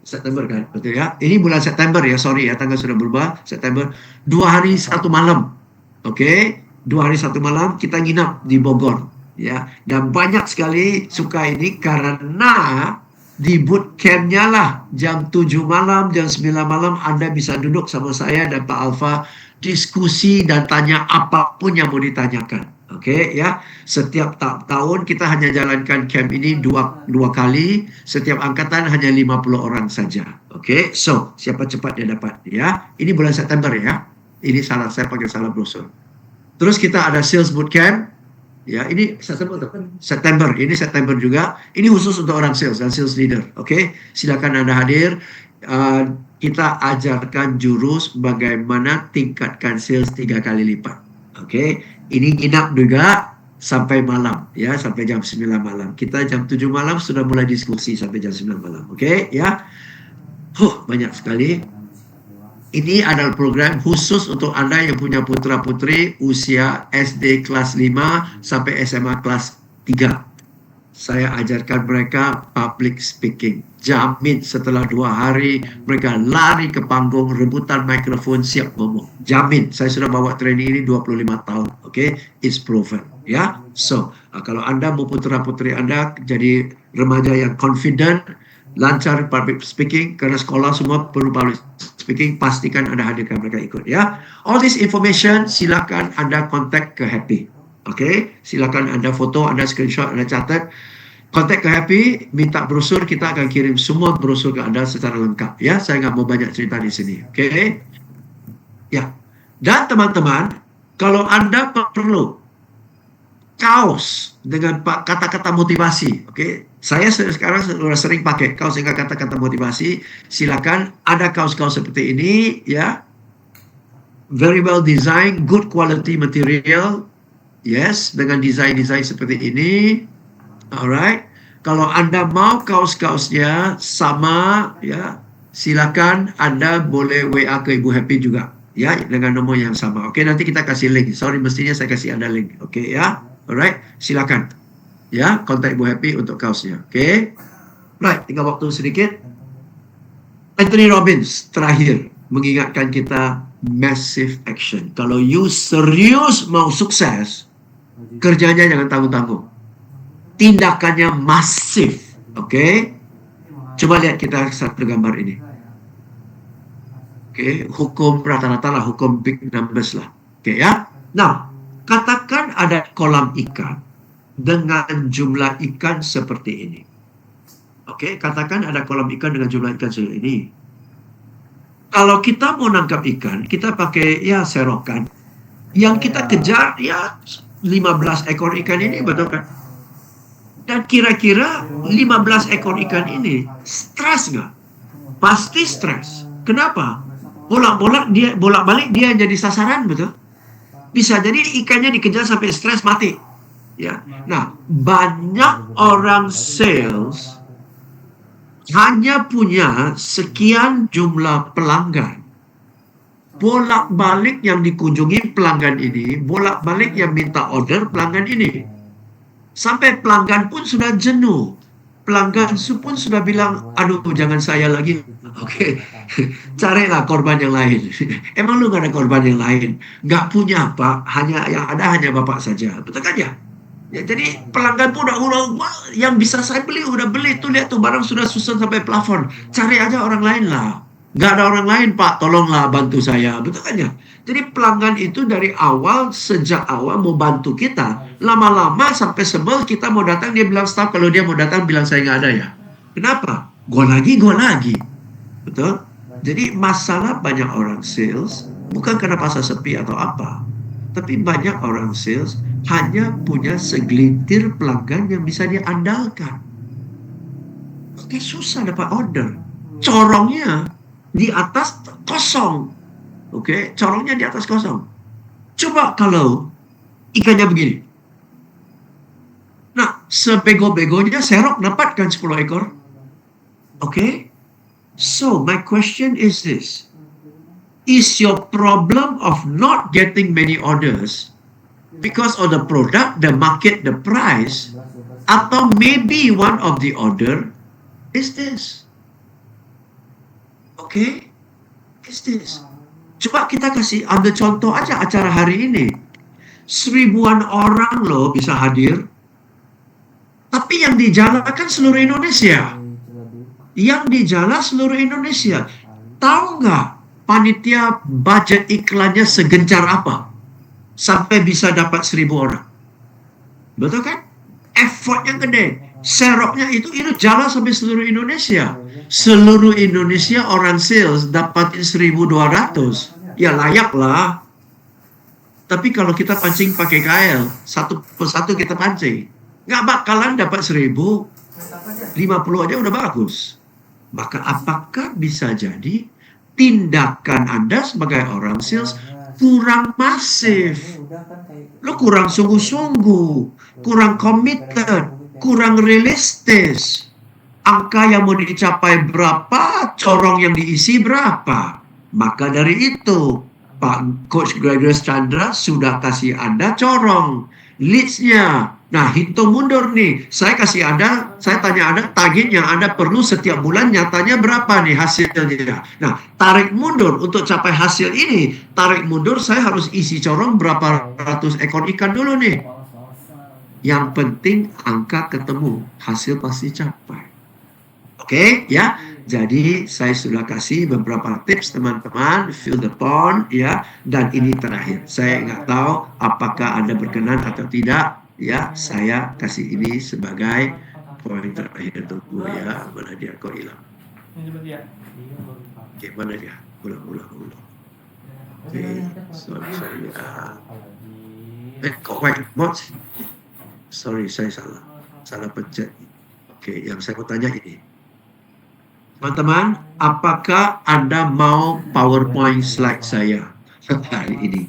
September kan? Betul ya? Ini bulan September ya, sorry ya. Tanggal sudah berubah. September. 2 hari 1 malam. Oke? 2 hari 1 malam kita nginap di Bogor. Ya. Dan banyak sekali suka ini karena di bootcampnya lah jam 7 malam, jam 9 malam Anda bisa duduk sama saya dan Pak Alfa, diskusi dan tanya apapun yang mau ditanyakan. Oke, ya. Setiap tahun kita hanya jalankan camp ini dua kali. Setiap angkatan hanya 50 orang saja. Oke, so siapa cepat dia dapat ya. Ini bulan September ya. Ini salah, saya pakai salah brosur. Terus kita ada sales bootcamp. Ya, ini September. Ini September juga. Ini khusus untuk orang sales dan sales leader. Oke, silakan Anda hadir. Kita ajarkan jurus bagaimana tingkatkan sales 3 kali lipat. Oke, ini nginap juga sampai malam ya, sampai jam 9 malam. Kita jam 7 malam sudah mulai diskusi sampai jam 9 malam. Oke, ya. Banyak sekali. Ini adalah program khusus untuk Anda yang punya putra-putri usia SD kelas 5 sampai SMA kelas 3. Saya ajarkan mereka public speaking. Jamin setelah 2 hari mereka lari ke panggung, rebutan mikrofon, siap ngomong. Jamin. Saya sudah bawa training ini 25 tahun. Oke, it's proven. Ya, so kalau Anda mau putra-putri Anda jadi remaja yang confident, lancar public speaking, karena sekolah semua perlu public speaking, pastikan Anda hadirkan mereka ikut. Ya, all this information silakan Anda kontak ke Happy. Oke, silakan Anda foto, Anda screenshot, Anda catat, kontak ke Happy, minta brosur, kita akan kirim semua brosur ke Anda secara lengkap. Ya, saya nggak mau banyak cerita di sini. Oke, ya. Dan teman-teman, kalau Anda perlu kaos dengan kata-kata motivasi, oke, saya sekarang sudah sering pakai kaos dengan kata-kata motivasi. Silakan, ada kaos-kaos seperti ini, ya, very well designed, good quality material. Yes, dengan desain-desain seperti ini. Alright. Kalau Anda mau kaos-kaosnya sama, ya, silakan Anda boleh WA ke Ibu Happy juga, ya, dengan nomor yang sama. Oke, nanti kita kasih link. Sorry, mestinya saya kasih Anda link. Oke, ya. Alright, silakan. Ya, kontak Ibu Happy untuk kaosnya. Oke. Right, tinggal waktu sedikit. Anthony Robbins terakhir mengingatkan kita massive action. Kalau you serius mau sukses, kerjanya jangan tanggung-tanggung. Tindakannya masif. Oke. Coba lihat kita satu gambar ini. Oke, hukum rata-rata lah, hukum big numbers lah. Oke, ya. Nah, katakan ada kolam ikan dengan jumlah ikan seperti ini. Oke, katakan ada kolam ikan dengan jumlah ikan seperti ini. Kalau kita mau nangkap ikan, kita pakai ya serokan. Yang kita kejar ya 15 ekor ikan ini, betul kan? Dan kira-kira 15 ekor ikan ini stres nggak? Pasti stres. Kenapa? Bolak-balik dia jadi sasaran, betul? Bisa jadi ikannya dikejar sampai stres mati. Ya. Nah, banyak orang sales hanya punya sekian jumlah pelanggan. Bolak-balik yang dikunjungi pelanggan ini, bolak-balik yang minta order pelanggan ini. Sampai pelanggan pun sudah jenuh. Pelanggan pun sudah bilang, aduh jangan saya lagi. Oke, carilah korban yang lain. Emang lu gak ada korban yang lain? Gak punya, Pak. Yang ada hanya Bapak saja. Betul kan ya? Ya, jadi pelanggan pun udah yang bisa saya beli, udah beli. Tuh lihat tuh barang sudah susun sampai plafon. Cari aja orang lain lah. Gak ada orang lain, Pak. Tolonglah bantu saya. Betul kan ya? Jadi pelanggan itu dari awal, sejak awal mau bantu kita. Lama-lama sampai sebel kita mau datang, dia bilang staff kalau dia mau datang bilang saya nggak ada ya. Kenapa? Gua lagi. Betul? Jadi masalah banyak orang sales bukan karena pasar sepi atau apa. Tapi banyak orang sales hanya punya segelintir pelanggan yang bisa dia andalkan. Oke, susah dapat order. Corongnya di atas kosong. Oke, corongnya di atas kosong. Coba kalau ikannya begini. Nah, sebego-begonya serok dapatkan 10 ekor. Oke? So, my question is this. Is your problem of not getting many orders because of the product, the market, the price, atau maybe one of the order is this? Okay? Is this? Coba kita ambil contoh aja acara hari ini. 1000-an orang loh bisa hadir. Tapi yang dijalankan seluruh Indonesia. Yang dijalan seluruh Indonesia. Tahu nggak panitia budget iklannya segencar apa? Sampai bisa dapat 1000 orang. Betul kan? Effortnya gede. Seroknya itu jalan sampai seluruh Indonesia. Seluruh Indonesia orang sales dapatin 1.200. Ya layak lah. Tapi kalau kita pancing pakai KL, satu persatu kita pancing, nggak bakalan dapat 1.000. 50 aja udah bagus. Maka apakah bisa jadi tindakan Anda sebagai orang sales kurang masif? Lo kurang sungguh-sungguh, kurang committed, kurang realistis. Angka yang mau dicapai berapa, corong yang diisi berapa. Maka dari itu, Pak Coach Gregorius Chandra sudah kasih Anda corong, leads-nya. Nah, hitung mundur nih. Saya tanya Anda, targetnya Anda perlu setiap bulan nyatanya berapa nih hasilnya. Nah, tarik mundur untuk capai hasil ini. Tarik mundur, saya harus isi corong berapa ratus ekor ikan dulu nih. Yang penting angka ketemu, hasil pasti capai. Oke, ya. Jadi saya sudah kasih beberapa tips teman-teman, fill the pond ya, dan ini terakhir. Saya nggak tahu apakah Anda berkenan atau tidak, ya. Saya kasih ini sebagai poin terakhir untuk ya. Mana dia kok hilang? Oke, mana dia? Ulang. Oke, sorry. Kok white box? Sorry, saya salah pencet. Oke, yang saya mau tanya ini. Teman-teman, apakah Anda mau PowerPoint slide saya hari ini?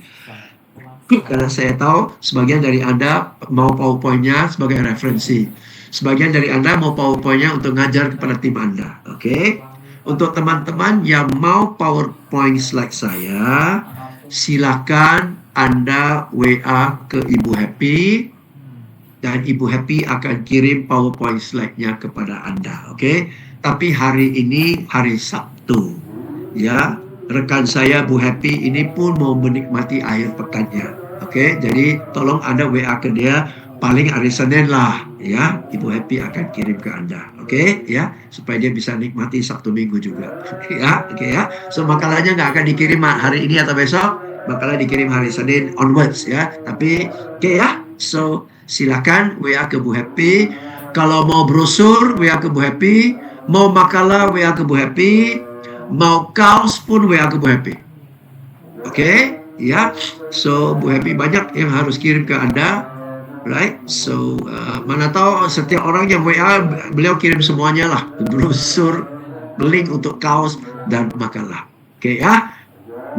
Karena saya tahu sebagian dari Anda mau PowerPoint-nya sebagai referensi. Sebagian dari Anda mau PowerPoint-nya untuk ngajar kepada tim Anda. Oke? Untuk teman-teman yang mau PowerPoint slide saya, silakan Anda WA ke Ibu Happy. Dan Ibu Happy akan kirim PowerPoint slide-nya kepada Anda. Oke? Tapi hari ini hari Sabtu, ya. Rekan saya Bu Happy ini pun mau menikmati akhir pekannya. Oke, jadi tolong Anda WA ke dia paling hari Senin lah, ya. Ibu Happy akan kirim ke Anda. Oke, ya, supaya dia bisa nikmati Sabtu Minggu juga. Ya, oke ya. So makalahnya nggak akan dikirim hari ini atau besok, makalahnya dikirim hari Senin onwards ya. Tapi oke ya. So silakan WA ke Bu Happy. Kalau mau brosur WA ke Bu Happy. Mau makalah WA ke Bu Happy, mau kaos pun WA ke Bu Happy. Oke, ya. So Bu Happy banyak yang harus kirim ke Anda, right? So mana tahu setiap orang yang WA beliau kirim semuanya lah, brosur, link untuk kaos dan makalah. Oke ya.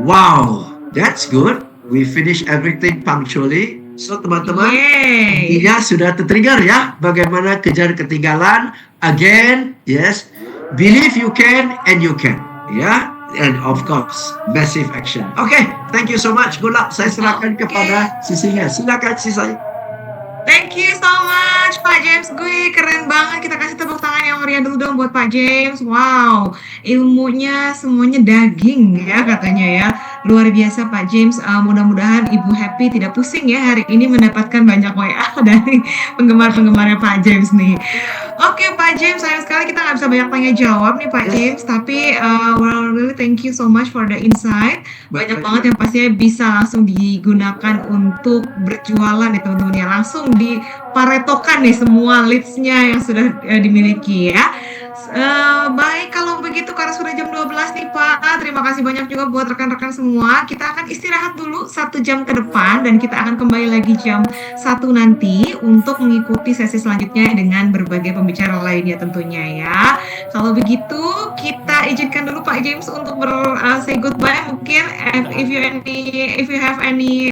Wow, that's good. We finish everything punctually. So teman-teman, intinya sudah tertrigger ya, bagaimana kejar ketinggalan. Again, yes, believe you can and you can, ya, and of course, massive action. Okay, thank you so much. Good luck. Saya serahkan kepada sisinya. Silakan sisi. Thank you so much Pak James. Gue keren banget. Kita kasih tepuk tangan yang meriah dulu dong buat Pak James. Wow, ilmunya semuanya daging ya katanya ya. Luar biasa Pak James. Mudah-mudahan Ibu Happy tidak pusing ya hari ini mendapatkan banyak WA dari penggemar-penggemarnya Pak James nih. Oke Pak James, sayang sekali kita nggak bisa banyak tanya jawab nih Pak James. Tapi well, really thank you so much for the insight. Banyak banget yang pastinya bisa langsung digunakan untuk berjualan nih teman-teman ya. Langsung diparetokan nih semua leads-nya yang sudah dimiliki ya. Baik, kalau begitu karena sudah jam 12 nih Pak, terima kasih banyak juga buat rekan-rekan semua. Kita akan istirahat dulu 1 jam ke depan dan kita akan kembali lagi jam 1 nanti untuk mengikuti sesi selanjutnya dengan berbagai pembicara lainnya tentunya ya. Kalau begitu kita izinkan dulu Pak James untuk say goodbye mungkin if you have any